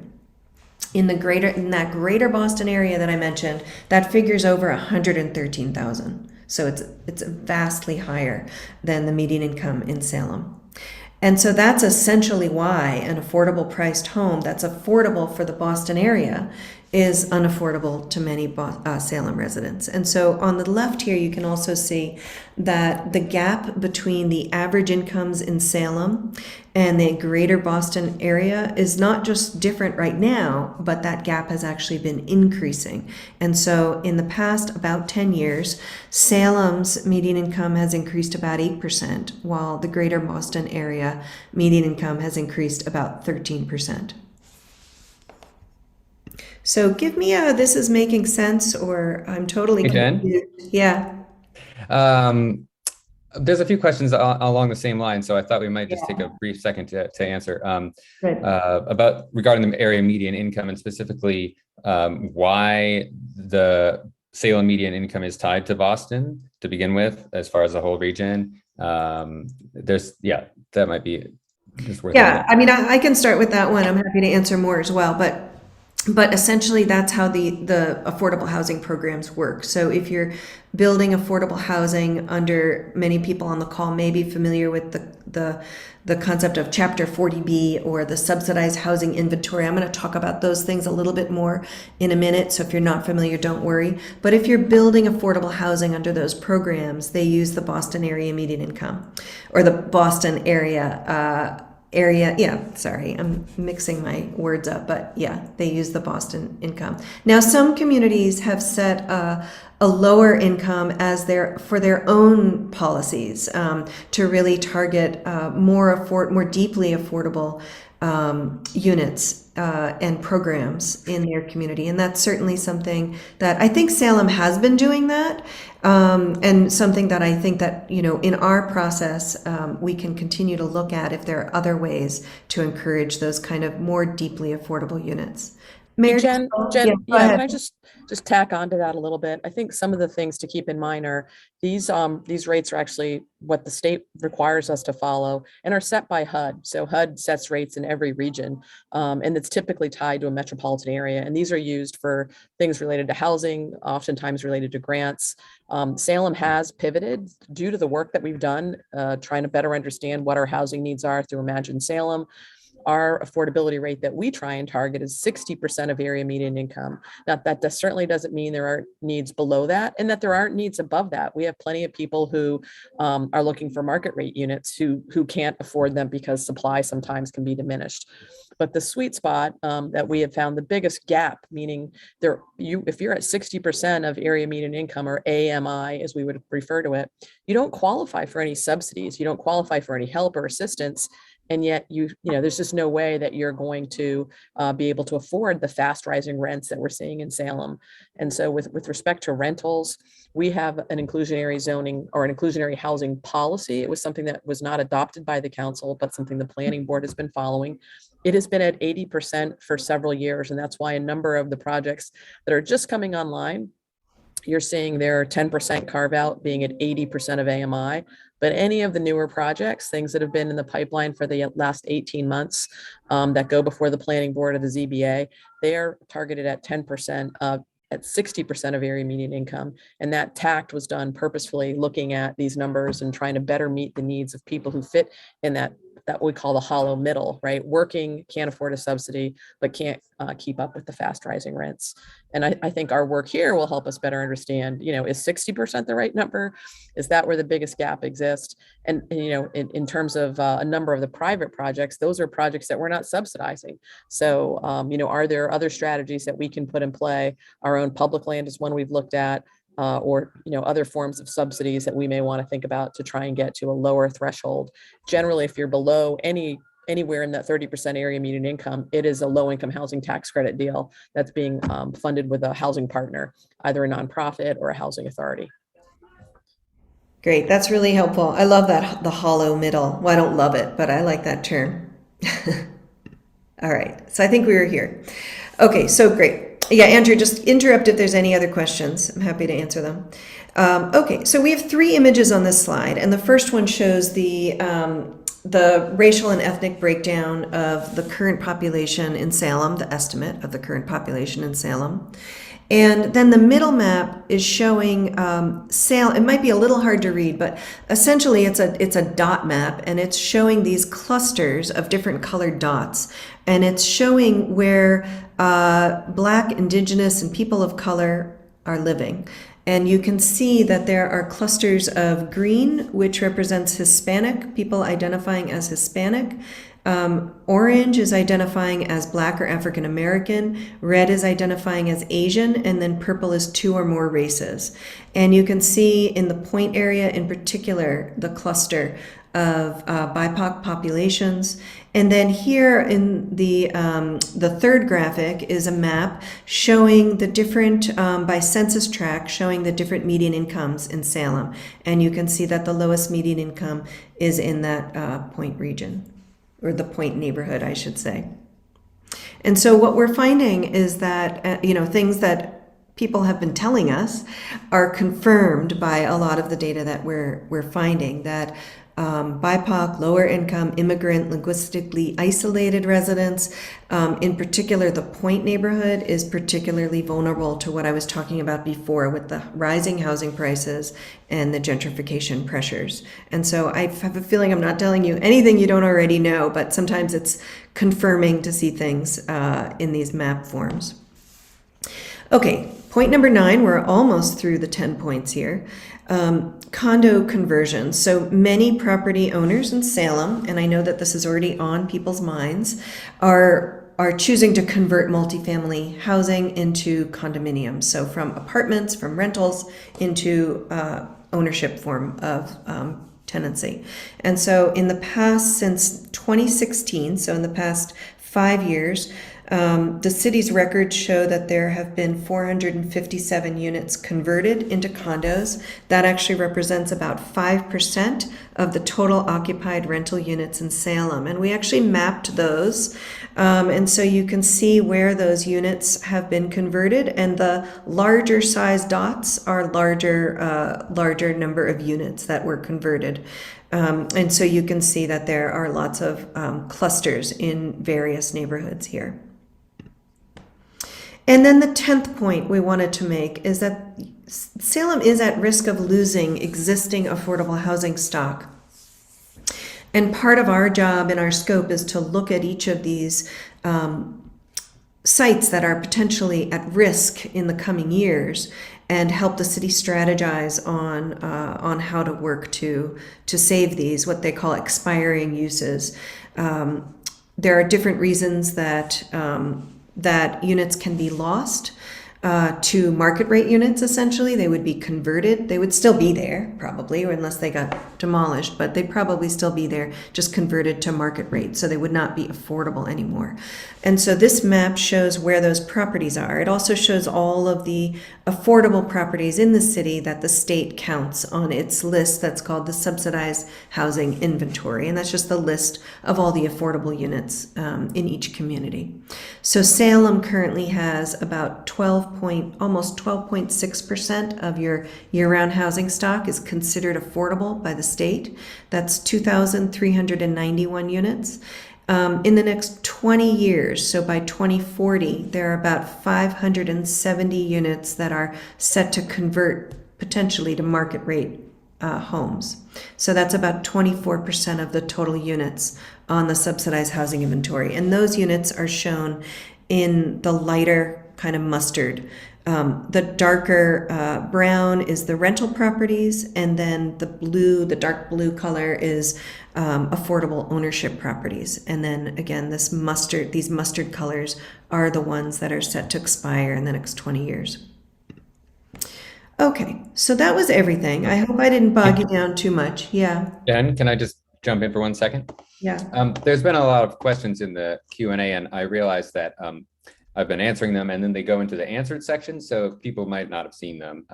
In that greater Boston area that I mentioned, that figure's over $113,000. So it's vastly higher than the median income in Salem. And so that's essentially why an affordable priced home that's affordable for the Boston area is unaffordable to many Salem residents. And so on the left here, you can also see that the gap between the average incomes in Salem and the greater Boston area is not just different right now, but that gap has actually been increasing. And so in the past about 10 years, Salem's median income has increased about 8%, while the greater Boston area median income has increased about 13%. So give me a, this is making sense, or I'm totally confused. Yeah. There's a few questions along the same line, so I thought we might just take a brief second to answer about regarding the area median income, and specifically why the Salem median income is tied to Boston to begin with, as far as the whole region. That might be just worth. Yeah, I mean, I can start with that one. I'm happy to answer more as well, but essentially that's how the affordable housing programs work. So if you're building affordable housing, under many people on the call may be familiar with the concept of Chapter 40B or the subsidized housing inventory. I'm going to talk about those things a little bit more in a minute. So if you're not familiar, don't worry. But if you're building affordable housing under those programs, they use the Boston area median income, or the Boston area, sorry, I'm mixing my words up, but yeah, they use the Boston income. Now, some communities have set a lower income as for their own policies, to really target more deeply affordable units and programs in their community. And that's certainly something that I think Salem has been doing that, and something that I think that, in our process, we can continue to look at if there are other ways to encourage those kind of more deeply affordable units. Mayor, Jen, yeah, go can ahead. I just tack on to that a little bit? I think some of the things to keep in mind are these rates are actually what the state requires us to follow and are set by HUD. So HUD sets rates in every region, and it's typically tied to a metropolitan area. And these are used for things related to housing, oftentimes related to grants. Salem has pivoted due to the work that we've done, trying to better understand what our housing needs are through Imagine Salem. Our affordability rate that we try and target is 60% of area median income. Now, that certainly doesn't mean there are needs below that and that there aren't needs above that. We have plenty of people who are looking for market rate units who can't afford them because supply sometimes can be diminished. But the sweet spot that we have found the biggest gap, meaning if you're at 60% of area median income, or AMI as we would refer to it, you don't qualify for any subsidies. You don't qualify for any help or assistance. And yet there's just no way that you're going to be able to afford the fast rising rents that we're seeing in Salem. And so with respect to rentals, we have an inclusionary zoning or an inclusionary housing policy. It was something that was not adopted by the council, but something the planning board has been following. It has been at 80% for several years. And that's why a number of the projects that are just coming online, you're seeing their 10% carve out being at 80% of AMI. But any of the newer projects, things that have been in the pipeline for the last 18 months that go before the planning board or the ZBA, they are targeted at 10% at 60% of area median income. And that tact was done purposefully looking at these numbers and trying to better meet the needs of people who fit in that we call the hollow middle, right? Working, can't afford a subsidy, but can't keep up with the fast rising rents. And I think our work here will help us better understand, is 60% the right number? Is that where the biggest gap exists? And in terms of a number of the private projects, those are projects that we're not subsidizing. So, are there other strategies that we can put in play? Our own public land is one we've looked at. Or other forms of subsidies that we may want to think about to try and get to a lower threshold. Generally, if you're below anywhere in that 30% area median income, it is a low income housing tax credit deal that's being funded with a housing partner, either a nonprofit or a housing authority. Great, that's really helpful. I love that, the hollow middle. Well, I don't love it, but I like that term. All right, so I think we were here. Okay, so great. Yeah, Andrew, just interrupt if there's any other questions. I'm happy to answer them. Okay, so we have 3 images on this slide, and the first one shows the racial and ethnic breakdown of the current population in Salem, the estimate of the current population in Salem. And then the middle map is showing Salem. It might be a little hard to read, but essentially it's a dot map, and it's showing these clusters of different colored dots. And it's showing where Black, Indigenous, and people of color are living. And you can see that there are clusters of green, which represents Hispanic, people identifying as Hispanic. Orange is identifying as Black or African American, red is identifying as Asian, and then purple is 2 or more races. And you can see in the point area in particular, the cluster of BIPOC populations. And then here in the third graphic is a map showing the different, by census tract, showing the different median incomes in Salem. And you can see that the lowest median income is in that point region, or the point neighborhood, I should say. And so what we're finding is that, things that people have been telling us are confirmed by a lot of the data that we're finding, that BIPOC, lower income, immigrant, linguistically isolated residents, in particular, the point neighborhood is particularly vulnerable to what I was talking about before with the rising housing prices and the gentrification pressures. And so I have a feeling I'm not telling you anything you don't already know, but sometimes it's confirming to see things in these map forms. Okay, point number 9, we're almost through the 10 points here. Condo conversions. So many property owners in Salem, and I know that this is already on people's minds, are are choosing to convert multifamily housing into condominiums. So from apartments, from rentals into ownership form of tenancy. And so in the past, since 2016, so in the past 5 years, the city's records show that there have been 457 units converted into condos. That actually represents about 5% of the total occupied rental units in Salem. And we actually mapped those. And so you can see where those units have been converted, and the larger size dots are larger number of units that were converted. And so you can see that there are lots of clusters in various neighborhoods here. And then the 10th point we wanted to make is that Salem is at risk of losing existing affordable housing stock. And part of our job and our scope is to look at each of these sites that are potentially at risk in the coming years and help the city strategize on how to work to save these, what they call expiring uses. There are different reasons that units can be lost to market rate units. Essentially, they would be converted. They would still be there probably, or unless they got demolished, but they'd probably still be there, just converted to market rate. So they would not be affordable anymore. And so this map shows where those properties are. It also shows all of the affordable properties in the city that the state counts on its list that's called the Subsidized Housing Inventory. And that's just the list of all the affordable units in each community. So Salem currently has about almost 12.6% of your year-round housing stock is considered affordable by the state. That's 2,391 units. In the next 20 years, so by 2040, there are about 570 units that are set to convert potentially to market rate homes. So that's about 24% of the total units on the subsidized housing inventory. And those units are shown in the lighter kind of mustard. The darker brown is the rental properties, and then the dark blue color is affordable ownership properties. And then again, these mustard colors are the ones that are set to expire in the next 20 years. Okay, so that was everything. I hope I didn't bog you down too much. Yeah. Jen, can I just jump in for 1 second? Yeah. There's been a lot of questions in the Q&A, and I realized that I've been answering them, and then they go into the answered section, so people might not have seen them.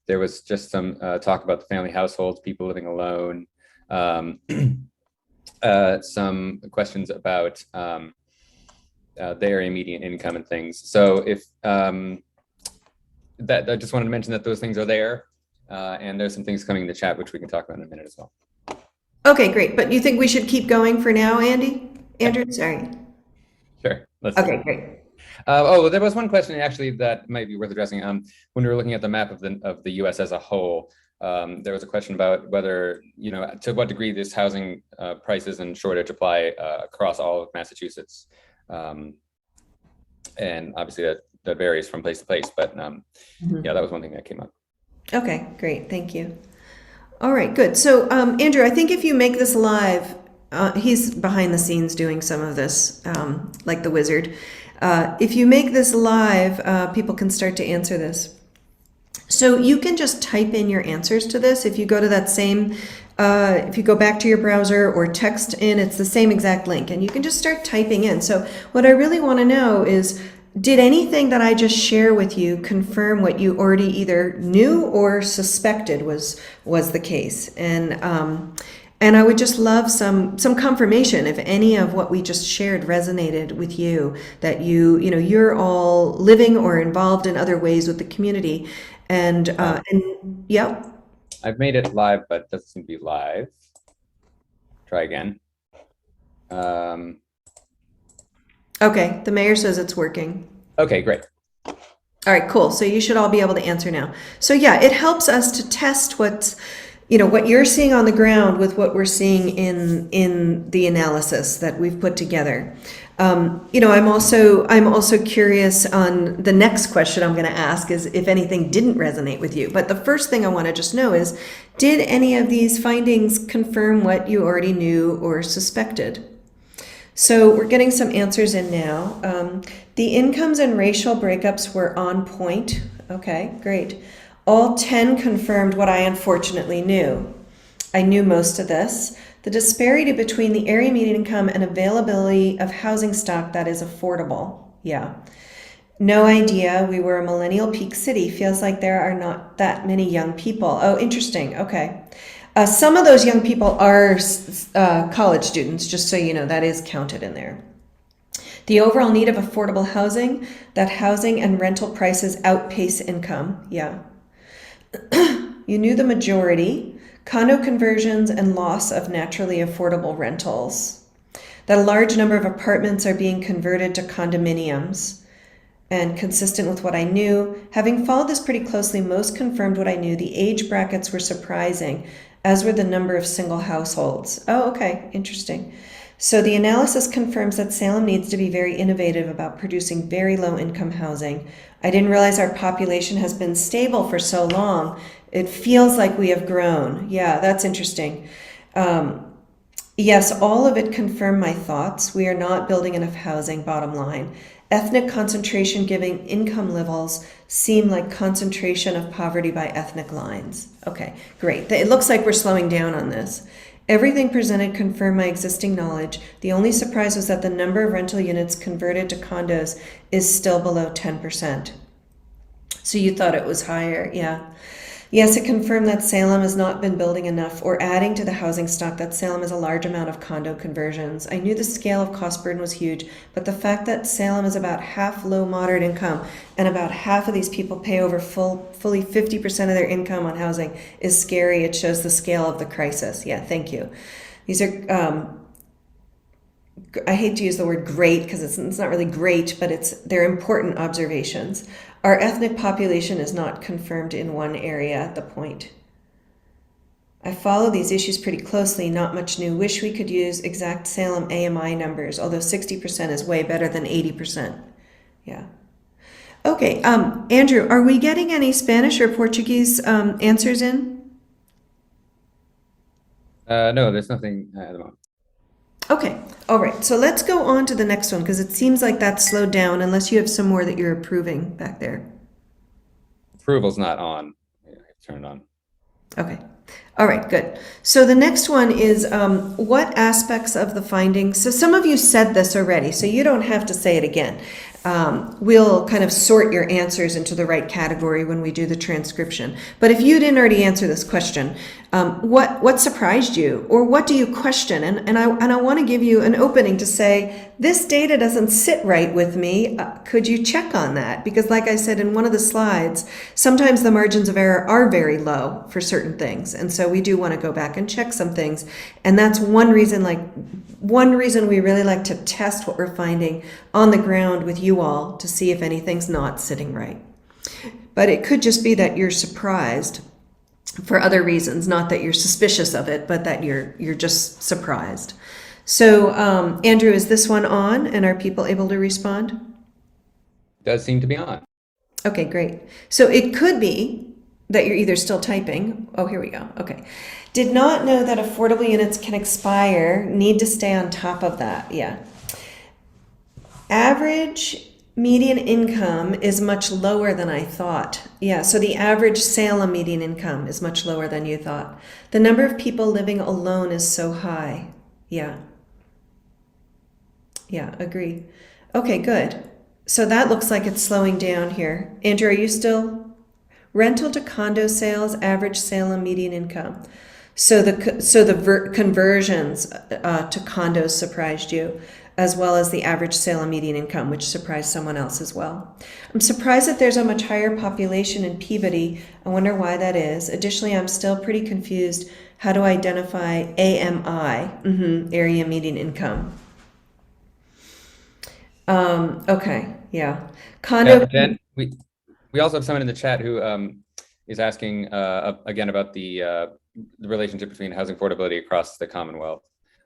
There was just some talk about the family households, people living alone, some questions about the area median income and things. So if I just wanted to mention that those things are there, and there's some things coming in the chat which we can talk about in a minute as well. Okay, great. But you think we should keep going for now, Andy? Andrew, sorry. Sure. Okay, great. Well, there was one question actually that might be worth addressing. When we were looking at the map of the U.S. as a whole, there was a question about whether, to what degree this housing prices and shortage apply across all of Massachusetts. And obviously that varies from place to place, but yeah, that was one thing that came up. Okay, great. Thank you. All right, good. So Andrew, I think if you make this live, he's behind the scenes doing some of this, like the wizard. If you make this live, people can start to answer this. So you can just type in your answers to this. If you go to that same, if you go back to your browser or text in, it's the same exact link, and you can just start typing in. So what I really want to know is, did anything that I just share with you confirm what you already either knew or suspected was the case? And I would just love some confirmation if any of what we just shared resonated with you, that you're all living or involved in other ways with the community. And yep. I've made it live, but it doesn't seem to be live. Try again. Okay, the mayor says it's working. Okay, great. All right, cool. So you should all be able to answer now. So yeah, it helps us to test what you're seeing on the ground with what we're seeing in the analysis that we've put together. I'm also curious on the next question I'm going to ask is if anything didn't resonate with you. But the first thing I want to just know is, did any of these findings confirm what you already knew or suspected? So we're getting some answers in now. The incomes and racial breakups were on point. Okay, great. All 10 confirmed what I unfortunately knew. I knew most of this. The disparity between the area median income and availability of housing stock that is affordable. Yeah. No idea. We were a millennial peak city. Feels like there are not that many young people. Oh, interesting. Okay. Some of those young people are college students, just so you know, that is counted in there. The overall need of affordable housing, that housing and rental prices outpace income. Yeah. You knew the majority. Condo conversions and loss of naturally affordable rentals. That a large number of apartments are being converted to condominiums. And consistent with what I knew, having followed this pretty closely, most confirmed what I knew. The age brackets were surprising, as were the number of single households. Oh, okay, interesting. So the analysis confirms that Salem needs to be very innovative about producing very low income housing. I didn't realize our population has been stable for so long. It feels like we have grown. Yeah, that's interesting. Yes, all of it confirmed my thoughts. We are not building enough housing, bottom line. Ethnic concentration giving income levels seem like concentration of poverty by ethnic lines. Okay, great. It looks like we're slowing down on this. Everything presented confirmed my existing knowledge. The only surprise was that the number of rental units converted to condos is still below 10%. So you thought it was higher, yeah. Yes, it confirmed that Salem has not been building enough or adding to the housing stock, that Salem has a large amount of condo conversions. I knew the scale of cost burden was huge, but the fact that Salem is about half low moderate income and about half of these people pay over fully 50% of their income on housing is scary. It shows the scale of the crisis. Yeah, thank you. These are, I hate to use the word great because it's not really great, but they're important observations. Our ethnic population is not confirmed in one area at the point. I follow these issues pretty closely, not much new. Wish we could use exact Salem AMI numbers, although 60% is way better than 80%. Yeah. Okay, Andrew, are we getting any Spanish or Portuguese answers in? No, there's nothing at the moment. Okay, all right. So let's go on to the next one because it seems like that slowed down unless you have some more that you're approving back there. Approval's not on. Yeah, turn it on. Okay. All right, good. So the next one is what aspects of the findings, so some of you said this already, so you don't have to say it again. We'll kind of sort your answers into the right category when we do the transcription. But if you didn't already answer this question, what surprised you, or what do you question? And I want to give you an opening to say, this data doesn't sit right with me. Could you check on that? Because like I said in one of the slides, sometimes the margins of error are very low for certain things. And so we do want to go back and check some things. And that's one reason we really like to test what we're finding on the ground with you all to see if anything's not sitting right. But it could just be that you're surprised for other reasons, not that you're suspicious of it, but that you're just surprised. So, Andrew, is this one on, and are people able to respond? Does seem to be on. Okay, great. So it could be that you're either still typing. Oh, here we go. Okay. Did not know that affordable units can expire. Need to stay on top of that. Yeah. Average median income is much lower than I thought. Yeah, so the average Salem median income is much lower than you thought. The number of people living alone is so high. Yeah. Yeah, agree. Okay, good. So that looks like it's slowing down here. Andrew, are you still? Rental to condo sales, average Salem median income. So the conversions to condos surprised you, as well as the average Salem median income, which surprised someone else as well. I'm surprised that there's a much higher population in Peabody. I wonder why that is. Additionally, I'm still pretty confused how to identify AMI, area median income. Okay, yeah. Condo. Jen, we also have someone in the chat who is asking again about the relationship between housing affordability across the Commonwealth.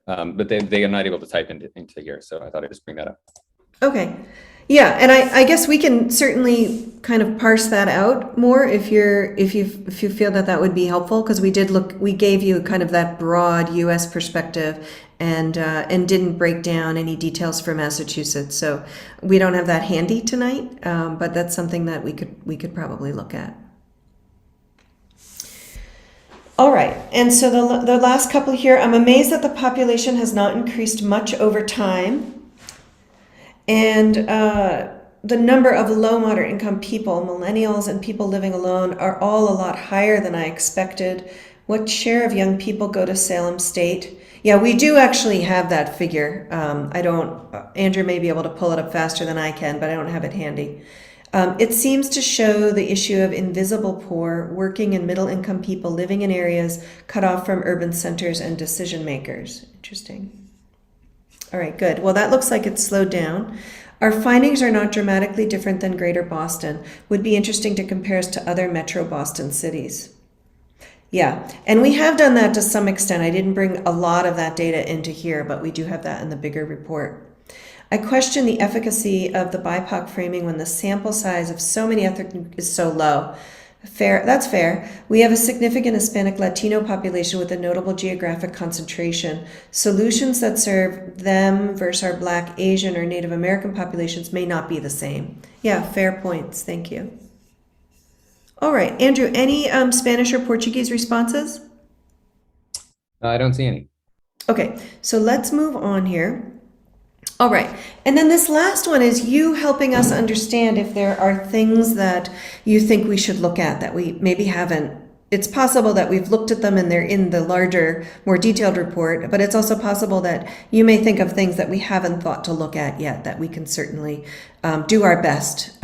But they are not able to type into here, so I thought I'd just bring that up. Okay, yeah, and I guess we can certainly kind of parse that out more if you feel that would be helpful, because we gave you kind of that broad U.S. perspective, and didn't break down any details for Massachusetts. So we don't have that handy tonight, but that's something that we could probably look at. All right, and so the last couple here, I'm amazed that the population has not increased much over time. And the number of low moderate income people, millennials and people living alone, are all a lot higher than I expected. What share of young people go to Salem State? Yeah, we do actually have that figure. Andrew may be able to pull it up faster than I can, but I don't have it handy. It seems to show the issue of invisible poor, working and middle income people living in areas cut off from urban centers and decision makers. Interesting. All right, good. Well, that looks like it's slowed down. Our findings are not dramatically different than Greater Boston. Would be interesting to compare us to other Metro Boston cities. Yeah, and we have done that to some extent. I didn't bring a lot of that data into here, but we do have that in the bigger report. I question the efficacy of the BIPOC framing when the sample size of so many ethnic is so low. Fair, that's fair. We have a significant Hispanic Latino population with a notable geographic concentration. Solutions that serve them versus our Black, Asian, or Native American populations may not be the same. Yeah, fair points. Thank you. All right, Andrew, any Spanish or Portuguese responses? I don't see any. Okay, so let's move on here. All right, and then this last one is you helping us understand if there are things that you think we should look at that we maybe haven't. It's possible that we've looked at them and they're in the larger, more detailed report, but it's also possible that you may think of things that we haven't thought to look at yet that we can certainly do our best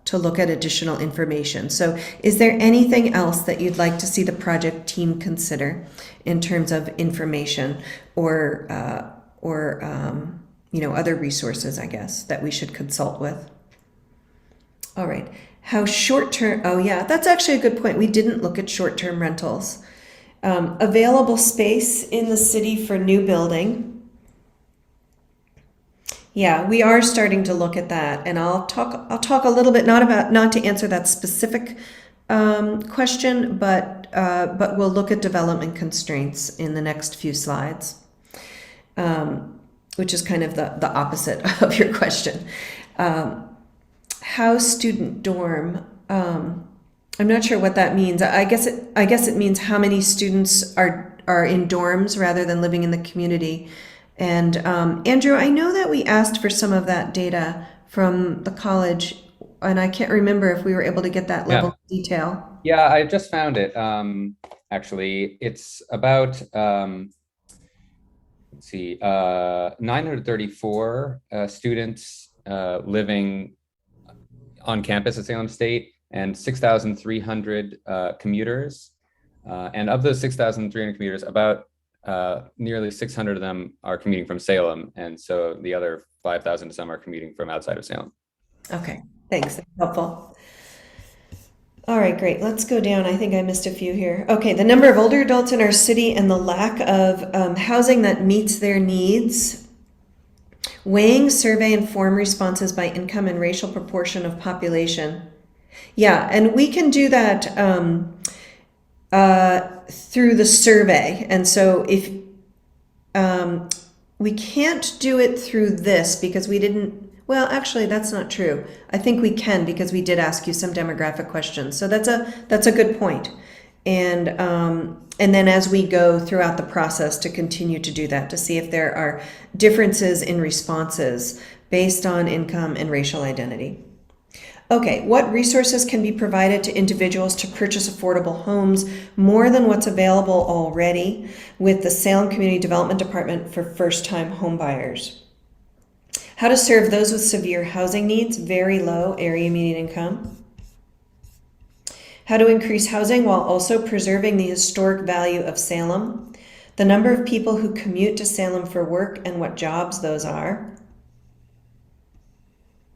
to look at additional information. So is there anything else that you'd like to see the project team consider in terms of information or other resources, I guess, that we should consult with? All right. How short-term, oh yeah, that's actually a good point. We didn't look at short-term rentals. Available space in the city for new building. Yeah, we are starting to look at that, and I'll talk a little bit, not to answer that specific question, but we'll look at development constraints in the next few slides. Which is kind of the opposite of your question. House student dorm. I'm not sure what that means. I guess it means how many students are in dorms rather than living in the community. And Andrew, I know that we asked for some of that data from the college, and I can't remember if we were able to get that level of detail. Yeah, I just found it. Actually, it's about let's see, 934 students living on campus at Salem State, and 6,300 commuters. And of those 6,300 commuters, about nearly 600 of them are commuting from Salem. And so the other 5,000 to some are commuting from outside of Salem. Okay, thanks. That's helpful. All right, great. Let's go down. I think I missed a few here. Okay, the number of older adults in our city and the lack of housing that meets their needs. Weighing survey and form responses by income and racial proportion of population. Yeah, and we can do that through the survey. And so if we can't do it through this because we didn't. Well, actually, that's not true. I think we can because we did ask you some demographic questions. So that's a good point. And then as we go throughout the process to continue to do that, to see if there are differences in responses based on income and racial identity. Okay, what resources can be provided to individuals to purchase affordable homes more than what's available already with the Salem Community Development Department for first-time homebuyers? How to serve those with severe housing needs, very low area median income. How to increase housing while also preserving the historic value of Salem. The number of people who commute to Salem for work and what jobs those are.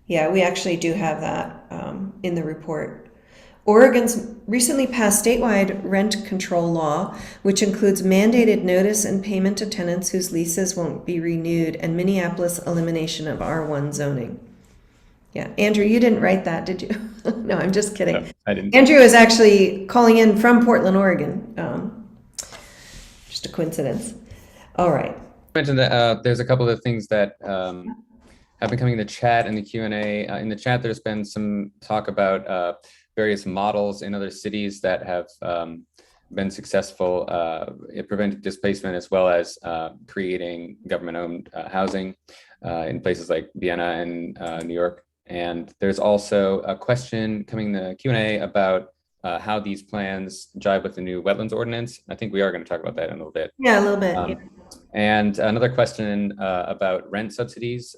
Yeah, we actually do have that in the report. Oregon's recently passed statewide rent control law, which includes mandated notice and payment to tenants whose leases won't be renewed, and Minneapolis elimination of R1 zoning. Yeah, Andrew, you didn't write that, did you? No, I'm just kidding. No, I didn't. Andrew is actually calling in from Portland, Oregon. Just a coincidence. All right. mention that there's a couple of things that have been coming in the chat and the Q&A. In the chat, there's been some talk about various models in other cities that have been successful at preventing displacement, as well as creating government-owned housing in places like Vienna and New York. And there's also a question coming in the Q&A about how these plans jive with the new wetlands ordinance. I think we are going to talk about that in a little bit. Yeah, a little bit. Yeah. And another question about rent subsidies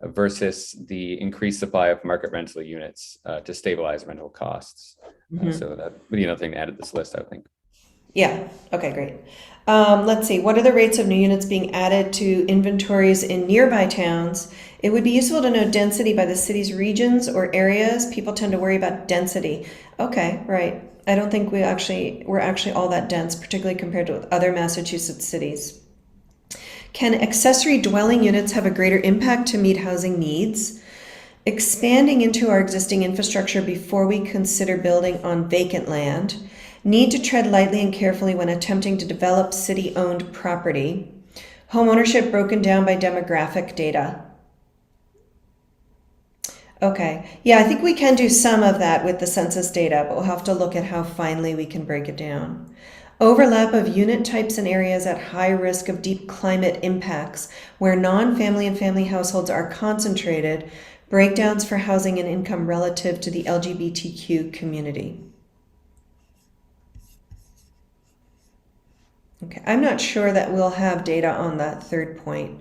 versus the increased supply of market rental units to stabilize rental costs. So that would be another thing to add to this list, I think. Yeah, okay, great. Let's see, what are the rates of new units being added to inventories in nearby towns? It would be useful to know density by the city's regions or areas. People tend to worry about density. Okay, right. I don't think we're actually all that dense, particularly compared to other Massachusetts cities. Can accessory dwelling units have a greater impact to meet housing needs? Expanding into our existing infrastructure before we consider building on vacant land. Need to tread lightly and carefully when attempting to develop city-owned property. Home ownership broken down by demographic data. Okay, yeah, I think we can do some of that with the census data, but we'll have to look at how finely we can break it down. Overlap of unit types in areas at high risk of deep climate impacts, where non-family and family households are concentrated. Breakdowns for housing and income relative to the LGBTQ community. Okay, I'm not sure that we'll have data on that third point,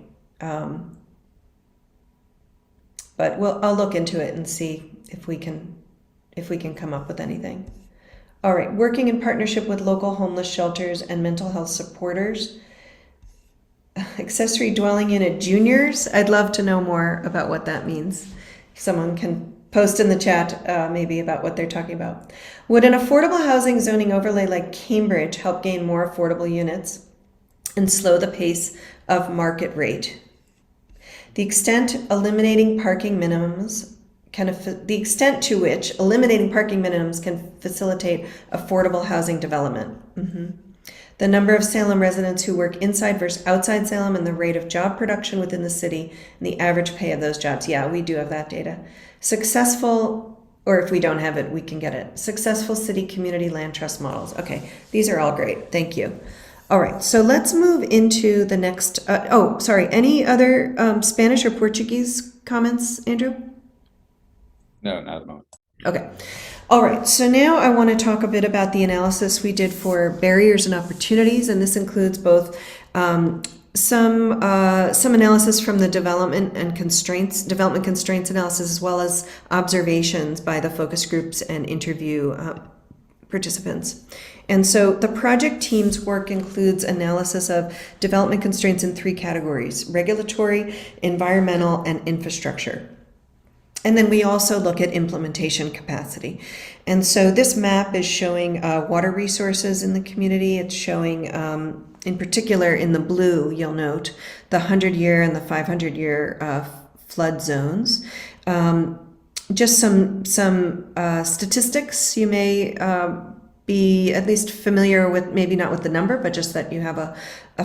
but I'll look into it and see if we can come up with anything. All right, working in partnership with local homeless shelters and mental health supporters. Accessory dwelling unit juniors. I'd love to know more about what that means. Someone can post in the chat maybe about what they're talking about. Would an affordable housing zoning overlay like Cambridge help gain more affordable units and slow the pace of market rate? The extent to which eliminating parking minimums can facilitate affordable housing development. The number of Salem residents who work inside versus outside Salem, and the rate of job production within the city, and the average pay of those jobs. Yeah, we do have that data. Successful, or if we don't have it, we can get it. Successful city community land trust models. Okay, these are all great. Thank you. All right, so let's move into the next. Any other Spanish or Portuguese comments, Andrew? No, not at the moment. Okay. All right, so now I want to talk a bit about the analysis we did for barriers and opportunities, and this includes both some analysis from the development constraints analysis, as well as observations by the focus groups and interview participants. And so the project team's work includes analysis of development constraints in three categories: regulatory, environmental, and infrastructure. And then we also look at implementation capacity. And so this map is showing water resources in the community. It's showing, in particular in the blue, you'll note, the 100-year and the 500-year flood zones. Just some statistics you may be at least familiar with, maybe not with the number, but just that you have a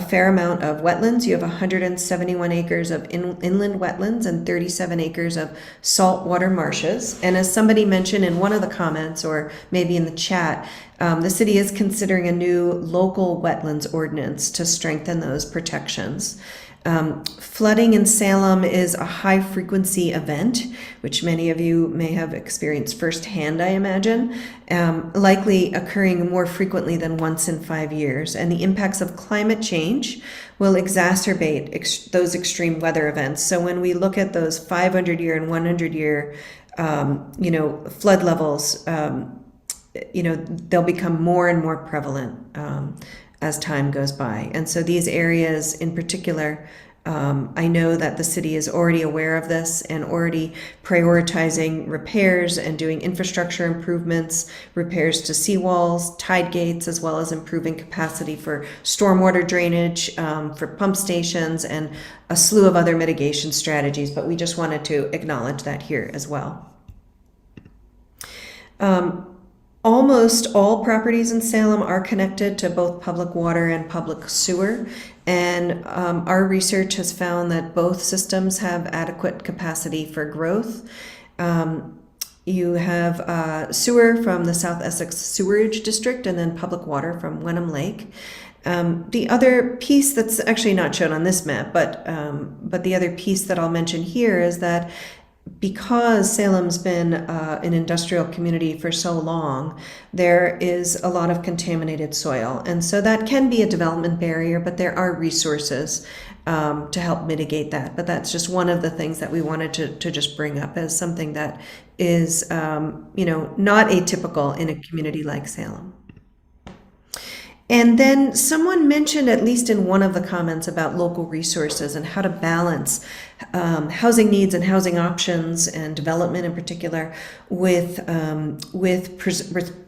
fair amount of wetlands. You have 171 acres of inland wetlands and 37 acres of saltwater marshes. And as somebody mentioned in one of the comments, or maybe in the chat, the city is considering a new local wetlands ordinance to strengthen those protections. Flooding in Salem is a high frequency event, which many of you may have experienced firsthand, I imagine, likely occurring more frequently than once in 5 years. And the impacts of climate change will exacerbate those extreme weather events. So when we look at those 500-year and 100-year, flood levels, they'll become more and more prevalent as time goes by. And so these areas in particular, I know that the city is already aware of this and already prioritizing repairs and doing infrastructure improvements, repairs to seawalls, tide gates, as well as improving capacity for stormwater drainage, for pump stations, and a slew of other mitigation strategies. But we just wanted to acknowledge that here as well. Almost all properties in Salem are connected to both public water and public sewer. And our research has found that both systems have adequate capacity for growth. You have sewer from the South Essex Sewerage District and then public water from Wenham Lake. The other piece that's actually not shown on this map, but the other piece that I'll mention here is that because Salem's been an industrial community for so long, there is a lot of contaminated soil. And so that can be a development barrier, but there are resources to help mitigate that. But that's just one of the things that we wanted to just bring up as something that is, not atypical in a community like Salem. And then someone mentioned, at least in one of the comments, about local resources and how to balance housing needs and housing options and development in particular with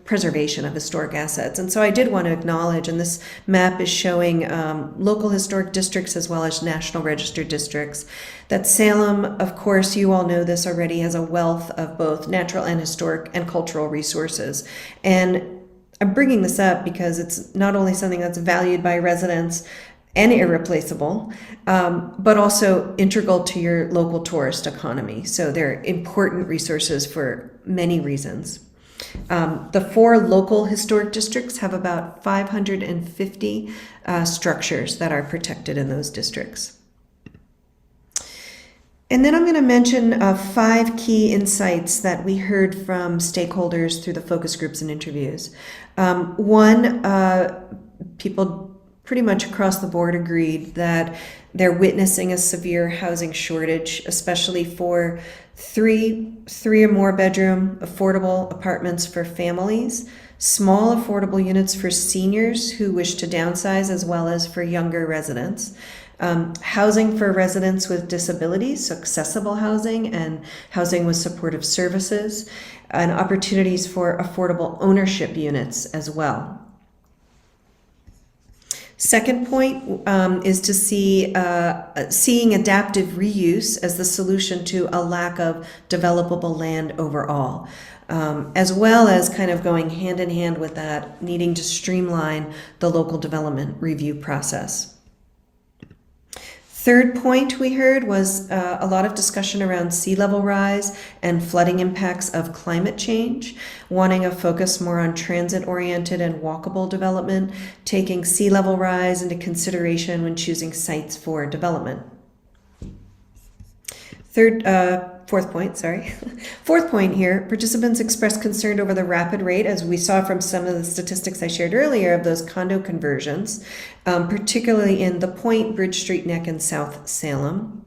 preservation of historic assets. And so I did want to acknowledge, and this map is showing local historic districts as well as National Register districts, that Salem, of course, you all know this already, has a wealth of both natural and historic and cultural resources. And I'm bringing this up because it's not only something that's valued by residents and irreplaceable, but also integral to your local tourist economy. So they're important resources for many reasons. The 4 local historic districts have about 550 structures that are protected in those districts. And then I'm going to mention 5 key insights that we heard from stakeholders through the focus groups and interviews. One, people pretty much across the board agreed that they're witnessing a severe housing shortage, especially for three or more bedroom affordable apartments for families, small affordable units for seniors who wish to downsize, as well as for younger residents. Housing for residents with disabilities, so accessible housing and housing with supportive services, and opportunities for affordable ownership units as well. Second point is to seeing adaptive reuse as the solution to a lack of developable land overall, as well as kind of going hand in hand with that, needing to streamline the local development review process. Third point we heard was a lot of discussion around sea level rise and flooding impacts of climate change, wanting a focus more on transit-oriented and walkable development, taking sea level rise into consideration when choosing sites for development. Fourth point here, participants expressed concern over the rapid rate, as we saw from some of the statistics I shared earlier, of those condo conversions, particularly in the Point, Bridge Street, Neck, and South Salem.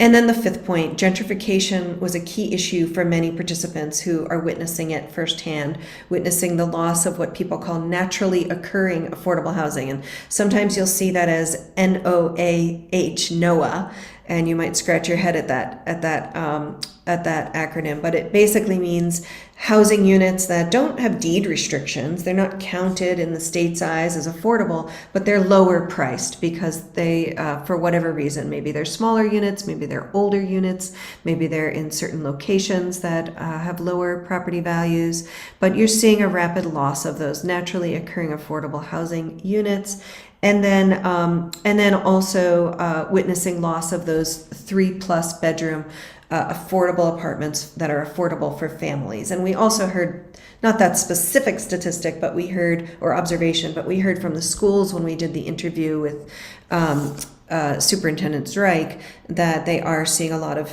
And then the 5th point, gentrification was a key issue for many participants who are witnessing it firsthand, witnessing the loss of what people call naturally occurring affordable housing. And sometimes you'll see that as NOAH, NOAH, and you might scratch your head at that acronym, but it basically means housing units that don't have deed restrictions. They're not counted in the state size as affordable, but they're lower priced because they, for whatever reason, maybe they're smaller units, maybe they're older units, maybe they're in certain locations that have lower property values, but you're seeing a rapid loss of those naturally occurring affordable housing units. And then also witnessing loss of those 3+ bedroom affordable apartments that are affordable for families. And we also heard, not that specific statistic, but we heard, or observation, but we heard from the schools when we did the interview with Superintendent Drake, that they are seeing a lot of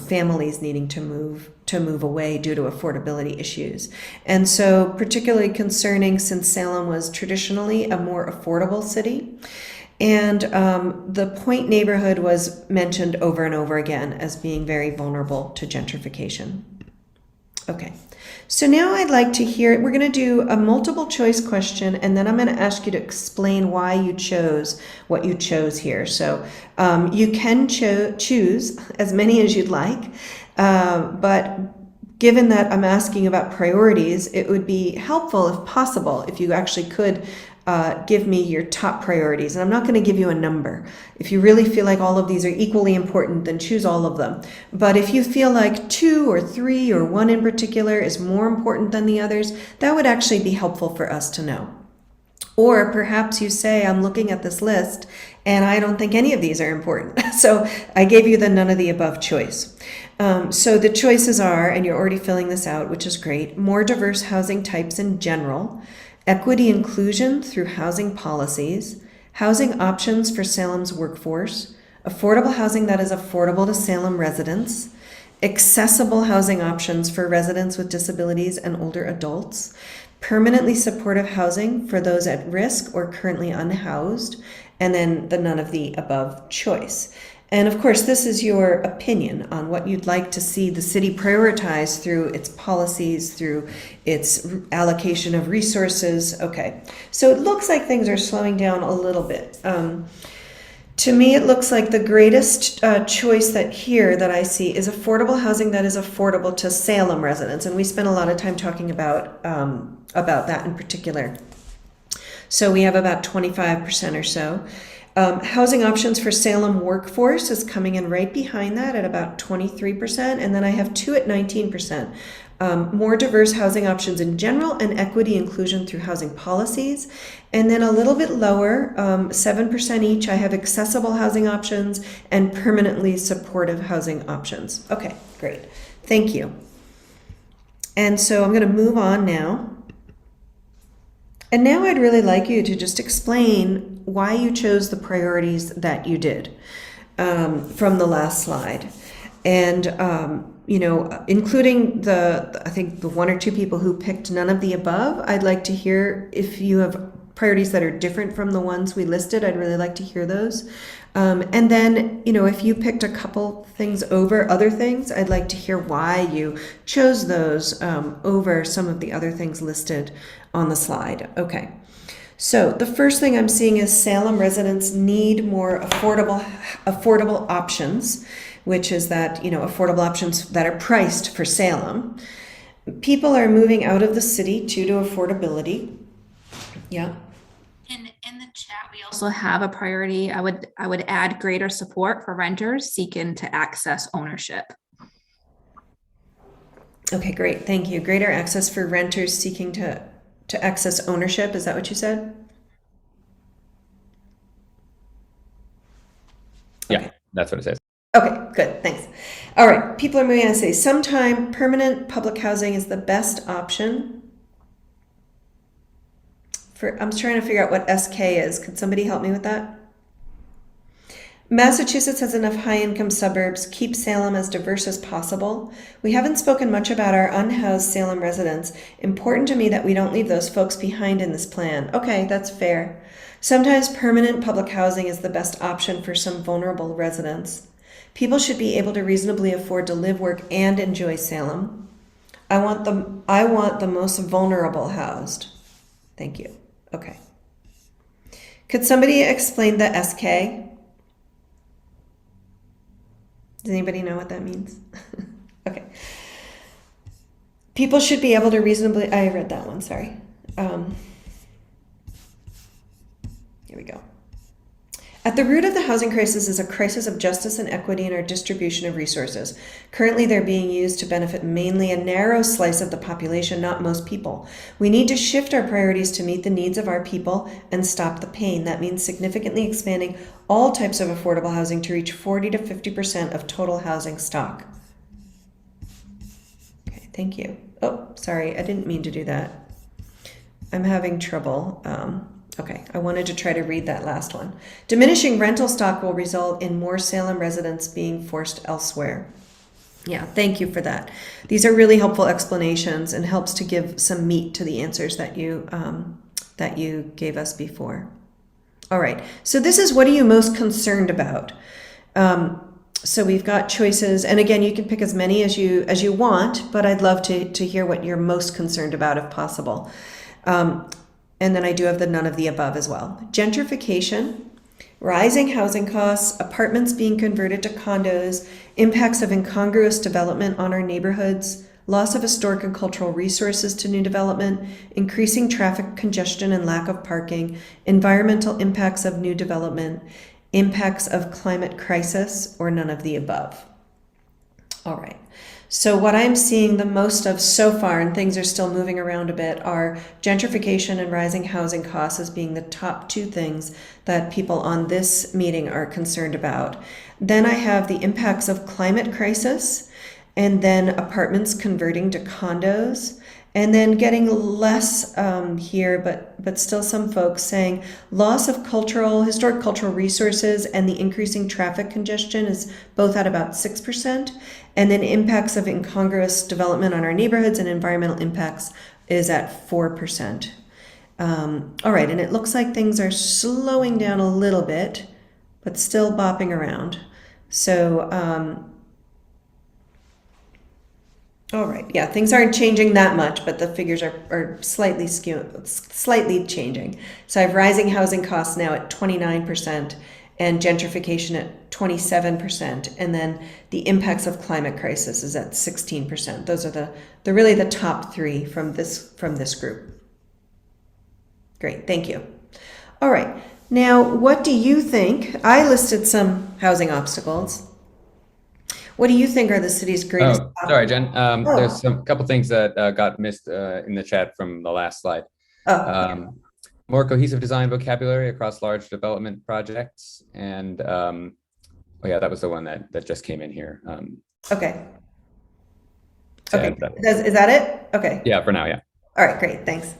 families needing to move away due to affordability issues. And so particularly concerning, since Salem was traditionally a more affordable city. And the Point neighborhood was mentioned over and over again as being very vulnerable to gentrification. Okay, so now I'd like to hear, we're going to do a multiple choice question, and then I'm going to ask you to explain why you chose what you chose here. So you can choose as many as you'd like, but given that I'm asking about priorities, it would be helpful, if possible, if you actually could give me your top priorities. And I'm not going to give you a number. If you really feel like all of these are equally important, then choose all of them. But if you feel like 2 or 3 or 1 in particular is more important than the others, that would actually be helpful for us to know. Or perhaps you say, I'm looking at this list and I don't think any of these are important. So I gave you the none of the above choice. So the choices are, and you're already filling this out, which is great, more diverse housing types in general, equity inclusion through housing policies, housing options for Salem's workforce, affordable housing that is affordable to Salem residents, accessible housing options for residents with disabilities and older adults, permanently supportive housing for those at risk or currently unhoused, and then the none of the above choice. And of course, this is your opinion on what you'd like to see the city prioritize through its policies, through its allocation of resources. Okay, so it looks like things are slowing down a little bit. To me, it looks like the greatest choice that I see is affordable housing that is affordable to Salem residents, and we spent a lot of time talking about that in particular. So we have about 25% or so. Housing options for Salem workforce is coming in right behind that at about 23%, and then I have 2 at 19%. More diverse housing options in general and equity inclusion through housing policies. And then a little bit lower, 7% each, I have accessible housing options and permanently supportive housing options. Okay, great. Thank you. And so I'm going to move on now. And now I'd really like you to just explain why you chose the priorities that you did from the last slide. And including I think the 1 or 2 people who picked none of the above, I'd like to hear if you have priorities that are different from the ones we listed. I'd really like to hear those. And then, if you picked a couple things over other things, I'd like to hear why you chose those over some of the other things listed on the slide. Okay. So the first thing I'm seeing is Salem residents need more affordable options, which is that, affordable options that are priced for Salem. People are moving out of the city due to affordability. Yeah. In the chat, we also have a priority. I would add greater support for renters seeking to access ownership. Okay, great. Thank you. Greater access for renters seeking to access ownership. Is that what you said? Yeah, okay. That's what it says. Okay, good. Thanks. All right. People are moving on to say sometime permanent public housing is the best option. I'm trying to figure out what SK is. Could somebody help me with that? Massachusetts has enough high-income suburbs. Keep Salem as diverse as possible. We haven't spoken much about our unhoused Salem residents. Important to me that we don't leave those folks behind in this plan. Okay, that's fair. Sometimes permanent public housing is the best option for some vulnerable residents. People should be able to reasonably afford to live, work, and enjoy Salem. I want the most vulnerable housed. Thank you. Okay. Could somebody explain the SK? Does anybody know what that means? Okay. People should be able to reasonably, I read that one, sorry. Here we go. At the root of the housing crisis is a crisis of justice and equity in our distribution of resources. Currently, they're being used to benefit mainly a narrow slice of the population, not most people. We need to shift our priorities to meet the needs of our people and stop the pain. That means significantly expanding all types of affordable housing to reach 40 to 50% of total housing stock. Okay, thank you. Oh, sorry, I didn't mean to do that. I'm having trouble. Okay, I wanted to try to read that last one. Diminishing rental stock will result in more Salem residents being forced elsewhere. Yeah, thank you for that. These are really helpful explanations and helps to give some meat to the answers that you gave us before. All right, so this is what are you most concerned about? So we've got choices, and again, you can pick as many as you want, but I'd love to hear what you're most concerned about if possible. And then I do have the none of the above as well. Gentrification, rising housing costs, apartments being converted to condos, impacts of incongruous development on our neighborhoods, loss of historic and cultural resources to new development, increasing traffic congestion and lack of parking, environmental impacts of new development, impacts of climate crisis, or none of the above. All right. So what I'm seeing the most of so far, and things are still moving around a bit, are gentrification and rising housing costs as being the top two things that people on this meeting are concerned about. Then I have the impacts of climate crisis, and then apartments converting to condos, and then getting less here, but still some folks saying loss of historic cultural resources and the increasing traffic congestion is both at about 6%. And then impacts of incongruous development on our neighborhoods and environmental impacts is at 4%. All right, and it looks like things are slowing down a little bit, but still bopping around. So, all right, yeah, things aren't changing that much, but the figures are slightly changing. So I have rising housing costs now at 29% and gentrification at 27%, and then the impacts of climate crisis is at 16%. Those are really the top three from this group. Great, thank you. All right, now what do you think? I listed some housing obstacles. What do you think are the city's greatest? Oh, sorry, Jen. There's a couple things that got missed in the chat from the last slide. More cohesive design vocabulary across large development projects. And oh yeah, that was the one that just came in here. Okay. Okay, is that it? Okay. Yeah, for now, yeah. All right, great, thanks.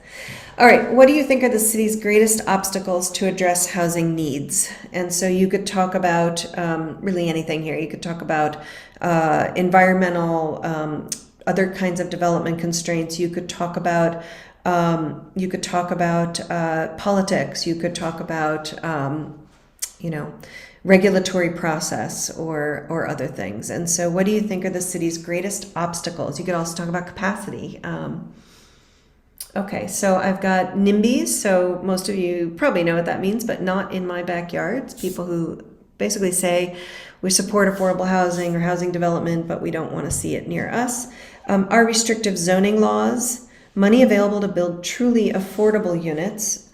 All right, what do you think are the city's greatest obstacles to address housing needs? And so you could talk about really anything here. You could talk about environmental, other kinds of development constraints. You could talk about politics. You could talk about regulatory process or other things. And so what do you think are the city's greatest obstacles? You could also talk about capacity. Okay, so I've got NIMBYs. So most of you probably know what that means, but not in my backyard. It's people who basically say we support affordable housing or housing development, but we don't want to see it near us. Our restrictive zoning laws, money available to build truly affordable units.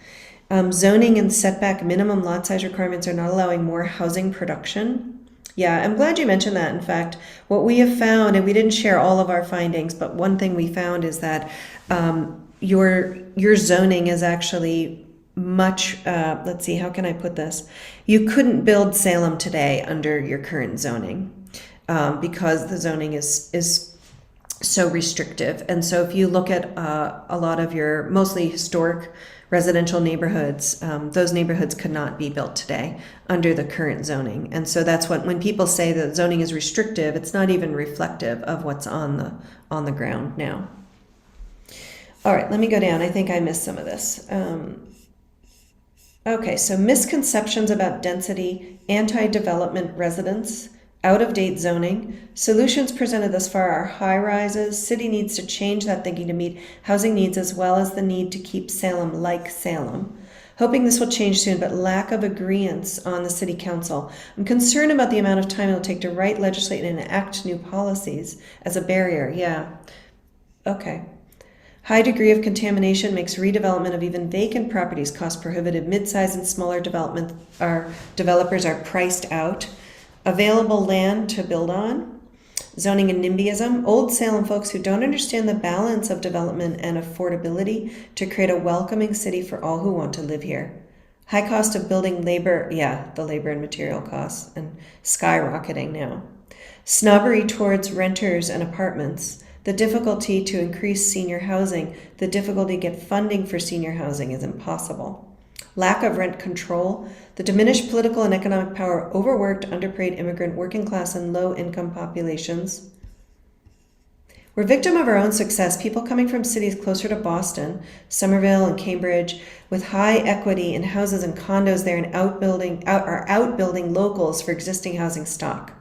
Zoning and setback minimum lot size requirements are not allowing more housing production. Yeah, I'm glad you mentioned that. In fact, what we have found, and we didn't share all of our findings, but one thing we found is that your zoning is actually much, let's see, how can I put this? You couldn't build Salem today under your current zoning because the zoning is so restrictive. And so if you look at a lot of your mostly historic residential neighborhoods, those neighborhoods could not be built today under the current zoning. And so that's when people say that zoning is restrictive, it's not even reflective of what's on the ground now. All right, let me go down. I think I missed some of this. Okay, so misconceptions about density, anti-development residents, out-of-date zoning. Solutions presented thus far are high rises. City needs to change that thinking to meet housing needs as well as the need to keep Salem like Salem. Hoping this will change soon, but lack of agreeance on the city council. I'm concerned about the amount of time it'll take to write, legislate, and enact new policies as a barrier. Yeah, okay. High degree of contamination makes redevelopment of even vacant properties cost prohibitive. Mid-size and smaller developers are priced out. Available land to build on. Zoning and NIMBYism. Old Salem folks who don't understand the balance of development and affordability to create a welcoming city for all who want to live here. High cost of building labor. Yeah, the labor and material costs and skyrocketing now. Snobbery towards renters and apartments. The difficulty to increase senior housing, the difficulty to get funding for senior housing is impossible. Lack of rent control, the diminished political and economic power, overworked, underpaid immigrant, working class, and low-income populations. We're victim of our own success. People coming from cities closer to Boston, Somerville, and Cambridge, with high equity in houses and condos there and are outbuilding locals for existing housing stock.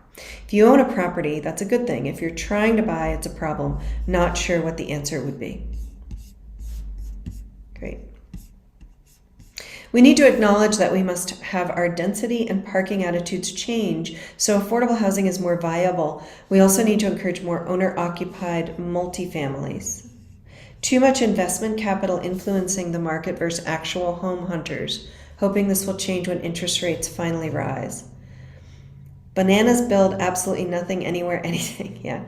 If you own a property, that's a good thing. If you're trying to buy, it's a problem. Not sure what the answer would be. Great. We need to acknowledge that we must have our density and parking attitudes change so affordable housing is more viable. We also need to encourage more owner-occupied multifamilies. Too much investment capital influencing the market versus actual home hunters, hoping this will change when interest rates finally rise. Bananas build absolutely nothing anywhere, anything. Yeah.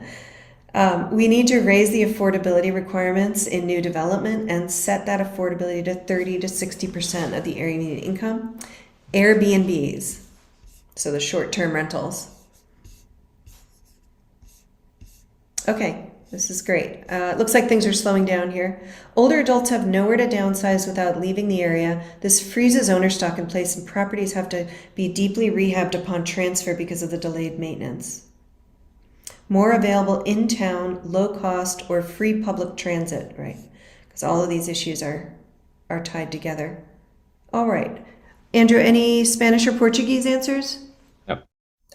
We need to raise the affordability requirements in new development and set that affordability to 30 to 60% of the area median income. Airbnbs, so the short-term rentals. Okay, this is great. Looks like things are slowing down here. Older adults have nowhere to downsize without leaving the area. This freezes owner stock in place, and properties have to be deeply rehabbed upon transfer because of the delayed maintenance. More available in town, low cost, or free public transit, right? Because all of these issues are tied together. All right. Andrew, any Spanish or Portuguese answers? No.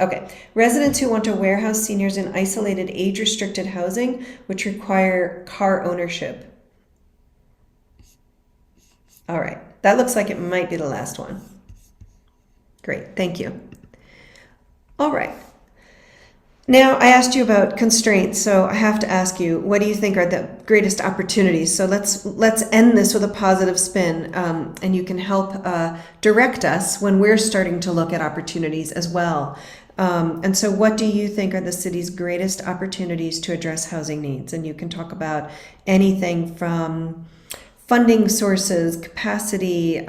Okay. Residents who want to warehouse seniors in isolated age-restricted housing, which require car ownership. All right. That looks like it might be the last one. Great. Thank you. All right. Now, I asked you about constraints, so I have to ask you, what do you think are the greatest opportunities? So let's end this with a positive spin, and you can help direct us when we're starting to look at opportunities as well. And so what do you think are the city's greatest opportunities to address housing needs? And you can talk about anything from funding sources, capacity,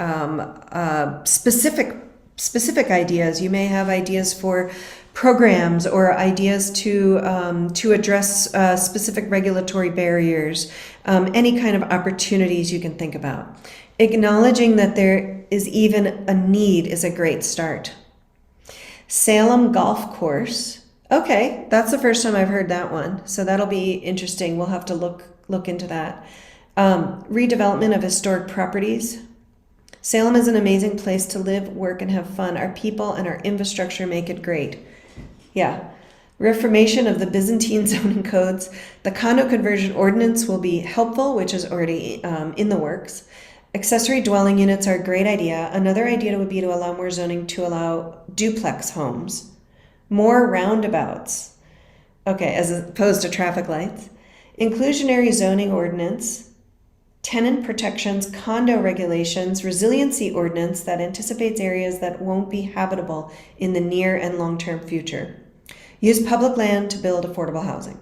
specific ideas. You may have ideas for programs or ideas to address specific regulatory barriers, any kind of opportunities you can think about. Acknowledging that there is even a need is a great start. Salem Golf Course. Okay, that's the first time I've heard that one, so that'll be interesting. We'll have to look into that. Redevelopment of historic properties. Salem is an amazing place to live, work, and have fun. Our people and our infrastructure make it great. Yeah. Reformation of the Byzantine zoning codes. The condo conversion ordinance will be helpful, which is already in the works. Accessory dwelling units are a great idea. Another idea would be to allow more zoning to allow duplex homes. More roundabouts. Okay, as opposed to traffic lights. Inclusionary zoning ordinance. Tenant protections, condo regulations, resiliency ordinance that anticipates areas that won't be habitable in the near and long-term future. Use public land to build affordable housing.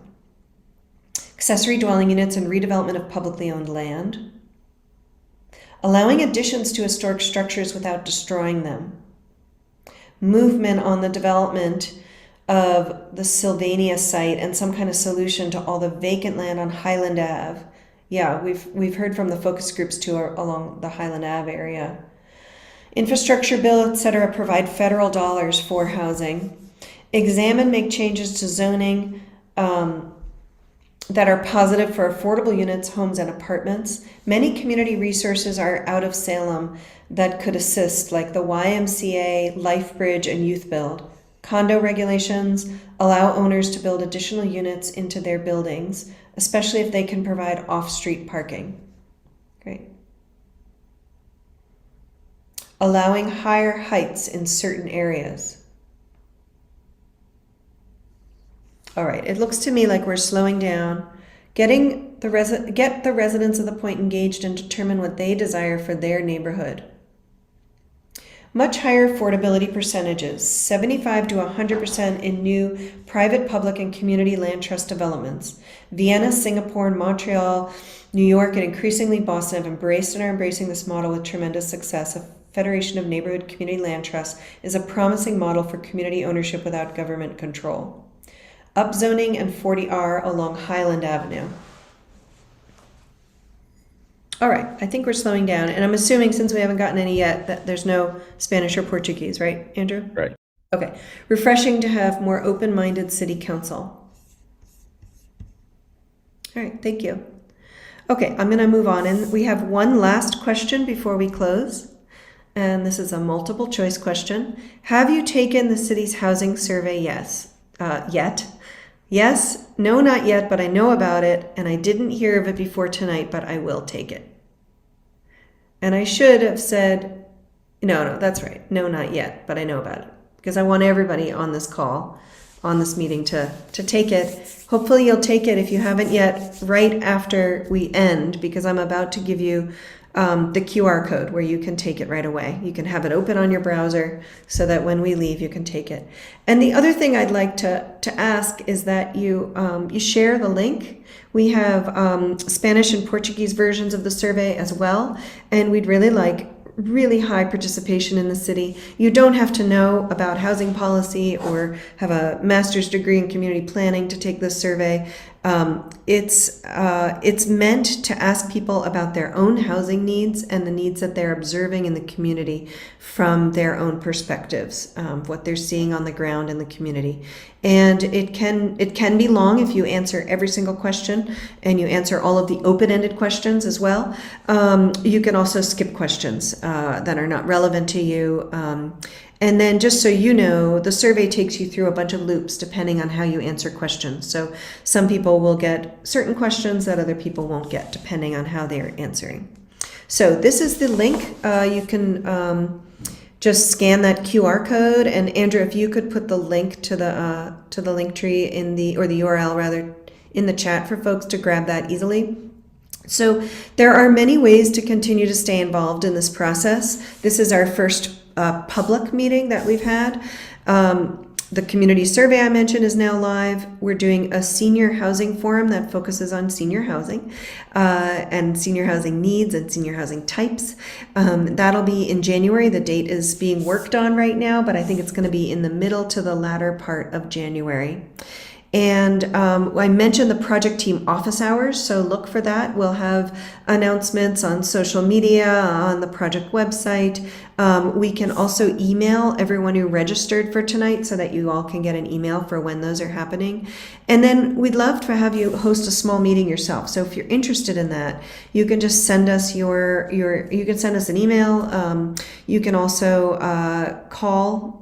Accessory dwelling units and redevelopment of publicly owned land. Allowing additions to historic structures without destroying them. Movement on the development of the Sylvania site and some kind of solution to all the vacant land on Highland Ave. Yeah, we've heard from the focus groups too along the Highland Ave area. Infrastructure bill, etc., provide federal dollars for housing. Examine, make changes to zoning that are positive for affordable units, homes, and apartments. Many community resources are out of Salem that could assist, like the YMCA, LifeBridge, and Youth Build. Condo regulations allow owners to build additional units into their buildings, especially if they can provide off-street parking. Great. Allowing higher heights in certain areas. All right, it looks to me like we're slowing down, get the residents of the point engaged and determine what they desire for their neighborhood. Much higher affordability percentages, 75 to 100% in new private, public, and community land trust developments. Vienna, Singapore, Montreal, New York, and increasingly Boston have embraced and are embracing this model with tremendous success. A Federation of Neighborhood Community Land Trusts is a promising model for community ownership without government control. Upzoning and 40R along Highland Avenue. All right, I think we're slowing down, and I'm assuming since we haven't gotten any yet that there's no Spanish or Portuguese, right, Andrew? Right. Okay. Refreshing to have more open-minded city council. All right, thank you. Okay, I'm going to move on, and we have one last question before we close, and this is a multiple choice question. Have you taken the city's housing survey? Yes. Yet? Yes, no, not yet, but I know about it, and I didn't hear of it before tonight, but I will take it. And I should have said, no, that's right. No, not yet, but I know about it, because I want everybody on this call, on this meeting to take it. Hopefully you'll take it if you haven't yet, right after we end, because I'm about to give you the QR code where you can take it right away. You can have it open on your browser so that when we leave, you can take it. And the other thing I'd like to ask is that you share the link. We have Spanish and Portuguese versions of the survey as well, and we'd really like really high participation in the city. You don't have to know about housing policy or have a master's degree in community planning to take this survey. It's meant to ask people about their own housing needs and the needs that they're observing in the community from their own perspectives, what they're seeing on the ground in the community. And it can be long if you answer every single question and you answer all of the open-ended questions as well. You can also skip questions that are not relevant to you. And then just so you know, the survey takes you through a bunch of loops depending on how you answer questions. So some people will get certain questions that other people won't get depending on how they're answering. So this is the link. You can just scan that QR code. And Andrew, if you could put the link to the link tree or the URL rather in the chat for folks to grab that easily. So there are many ways to continue to stay involved in this process. This is our first public meeting that we've had. The community survey I mentioned is now live. We're doing a senior housing forum that focuses on senior housing and senior housing needs and senior housing types. That'll be in January. The date is being worked on right now, but I think it's going to be in the middle to the latter part of January. And I mentioned the project team office hours, so look for that. We'll have announcements on social media, on the project website. We can also email everyone who registered for tonight so that you all can get an email for when those are happening. And then we'd love to have you host a small meeting yourself. So if you're interested in that, you can just send us you can send us an email. You can also call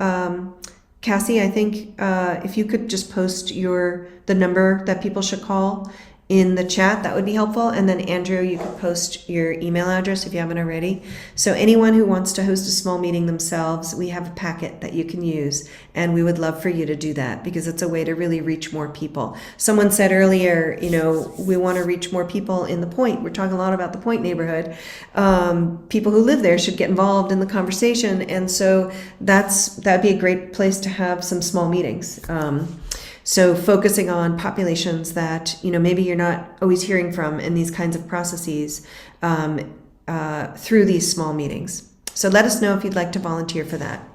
Cassie, I think if you could just post the number that people should call in the chat, that would be helpful. And then Andrew, you could post your email address if you haven't already. So anyone who wants to host a small meeting themselves, we have a packet that you can use. And we would love for you to do that because it's a way to really reach more people. Someone said earlier, we want to reach more people in the Point. We're talking a lot about the Point neighborhood. People who live there should get involved in the conversation. And so that'd be a great place to have some small meetings. So focusing on populations that, maybe you're not always hearing from in these kinds of processes through these small meetings. So let us know if you'd like to volunteer for that.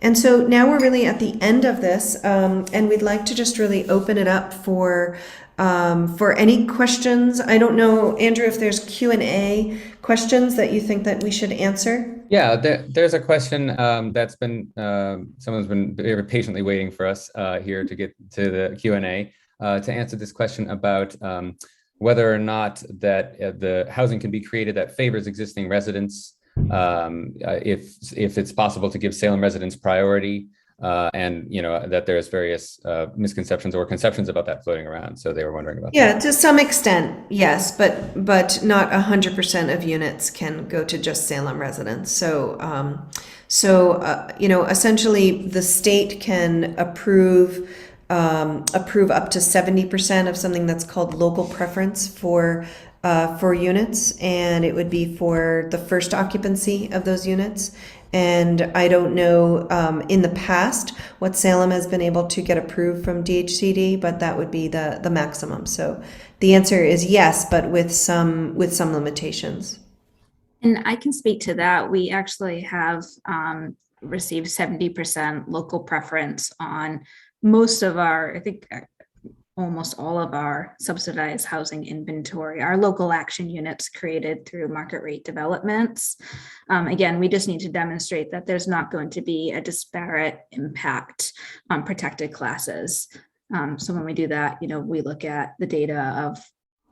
And so now we're really at the end of this, and we'd like to just really open it up for any questions. I don't know, Andrew, if there's Q&A questions that you think that we should answer. Yeah, there's a question that's been, someone's been very patiently waiting for us here to get to the Q&A to answer this question about whether or not that the housing can be created that favors existing residents, if it's possible to give Salem residents priority, and that there's various misconceptions or conceptions about that floating around. So they were wondering about that. Yeah, to some extent, yes, but not 100% of units can go to just Salem residents. So, essentially, the state can approve up to 70% of something that's called local preference for units, and it would be for the first occupancy of those units. And I don't know in the past what Salem has been able to get approved from DHCD, but that would be the maximum. So the answer is yes, but with some limitations. And I can speak to that. We actually have received 70% local preference on most of our, I think almost all of our subsidized housing inventory, our local action units created through market rate developments. Again, we just need to demonstrate that there's not going to be a disparate impact on protected classes. So when we do that, we look at the data of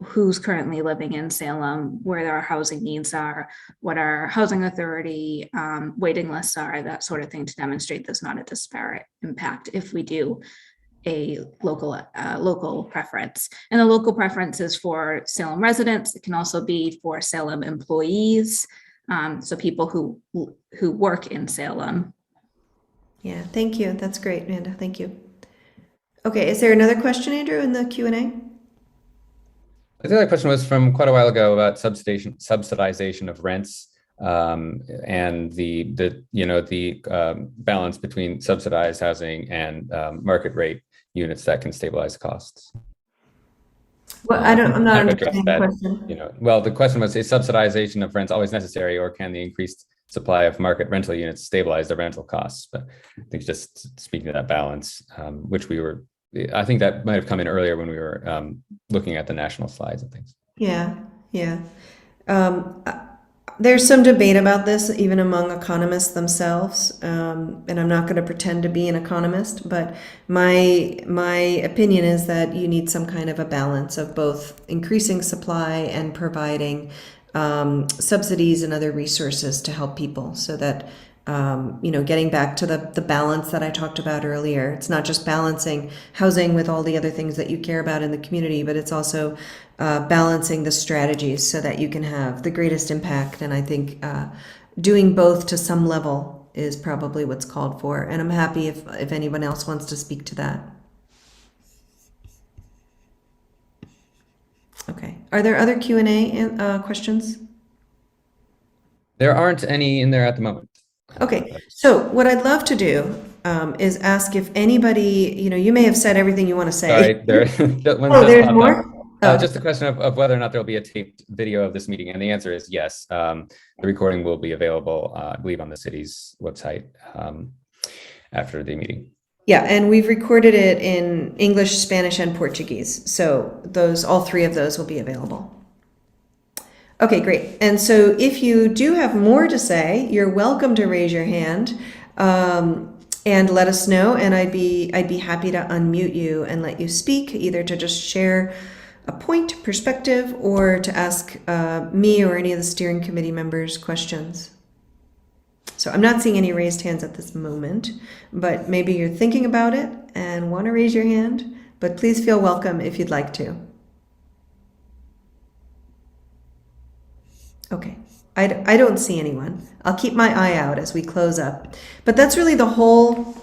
who's currently living in Salem, where our housing needs are, what our housing authority waiting lists are, that sort of thing, to demonstrate there's not a disparate impact if we do a local preference. And the local preference is for Salem residents. It can also be for Salem employees, so people who work in Salem. Yeah, thank you. That's great, Amanda. Thank you. Okay, is there another question, Andrew, in the Q&A? The other question was from quite a while ago about subsidization of rents, and the balance between subsidized housing and market rate units that can stabilize costs. Well, I'm not I've addressed understanding the that. question. Well, the question was: is subsidization of rents always necessary, or can the increased supply of market rental units stabilize the rental costs? But I think just speaking to that balance, which I think that might have come in earlier when we were looking at the national slides and things. Yeah. There's some debate about this even among economists themselves, and I'm not going to pretend to be an economist, but my opinion is that you need some kind of a balance of both increasing supply and providing subsidies and other resources to help people, so that getting back to the balance that I talked about earlier. It's not just balancing housing with all the other things that you care about in the community, but it's also balancing the strategies so that you can have the greatest impact. And I think doing both to some level is probably what's called for. And I'm happy if anyone else wants to speak to that. Okay. Are there other Q&A questions? There aren't any in there at the moment. Okay, so what I'd love to do is ask if anybody, you may have said everything you want to say. Sorry, there's there's more? Just a question of whether or not there'll be a taped video of this meeting, and the answer is yes. The recording will be available, I believe, on the city's website after the meeting. Yeah, and we've recorded it in English, Spanish, and Portuguese. So all three of those will be available. Okay, great. And so if you do have more to say, you're welcome to raise your hand and let us know. And I'd be happy to unmute you and let you speak, either to just share a point, perspective, or to ask me or any of the steering committee members questions. So I'm not seeing any raised hands at this moment, but maybe you're thinking about it and want to raise your hand, but please feel welcome if you'd like to. Okay, I don't see anyone. I'll keep my eye out as we close up. But that's really the whole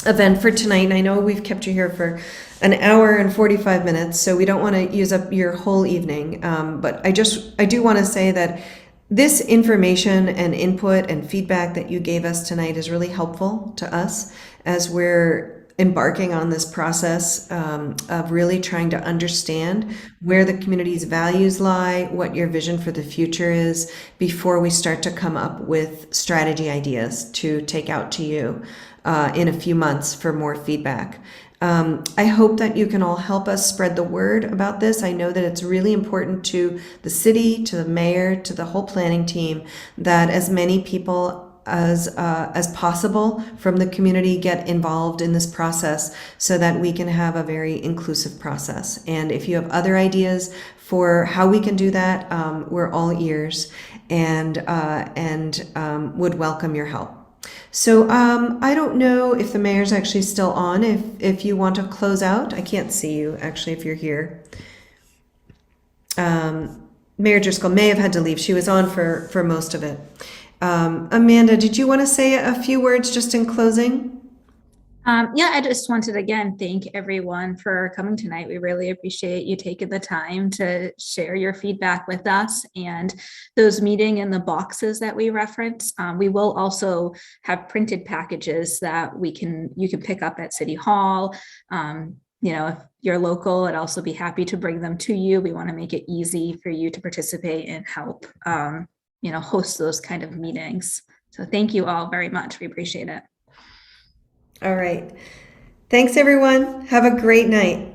event for tonight. And I know we've kept you here for an hour and 45 minutes, so we don't want to use up your whole evening. But I do want to say that this information and input and feedback that you gave us tonight is really helpful to us as we're embarking on this process of really trying to understand where the community's values lie, what your vision for the future is, before we start to come up with strategy ideas to take out to you in a few months for more feedback. I hope that you can all help us spread the word about this. I know that it's really important to the city, to the mayor, to the whole planning team, that as many people as possible from the community get involved in this process, so that we can have a very inclusive process. And if you have other ideas for how we can do that, we're all ears and would welcome your help. So I don't know if the mayor's actually still on. If you want to close out, I can't see you actually if you're here. Mayor Driscoll may have had to leave. She was on for most of it. Amanda, did you want to say a few words just in closing? Yeah, I just wanted to again thank everyone for coming tonight. We really appreciate you taking the time to share your feedback with us, and those meeting in the boxes that we reference. We will also have printed packages that you can pick up at City Hall. If you're local, I'd also be happy to bring them to you. We want to make it easy for you to participate and help host those kind of meetings. So thank you all very much. We appreciate it. All right. Thanks, everyone. Have a great night.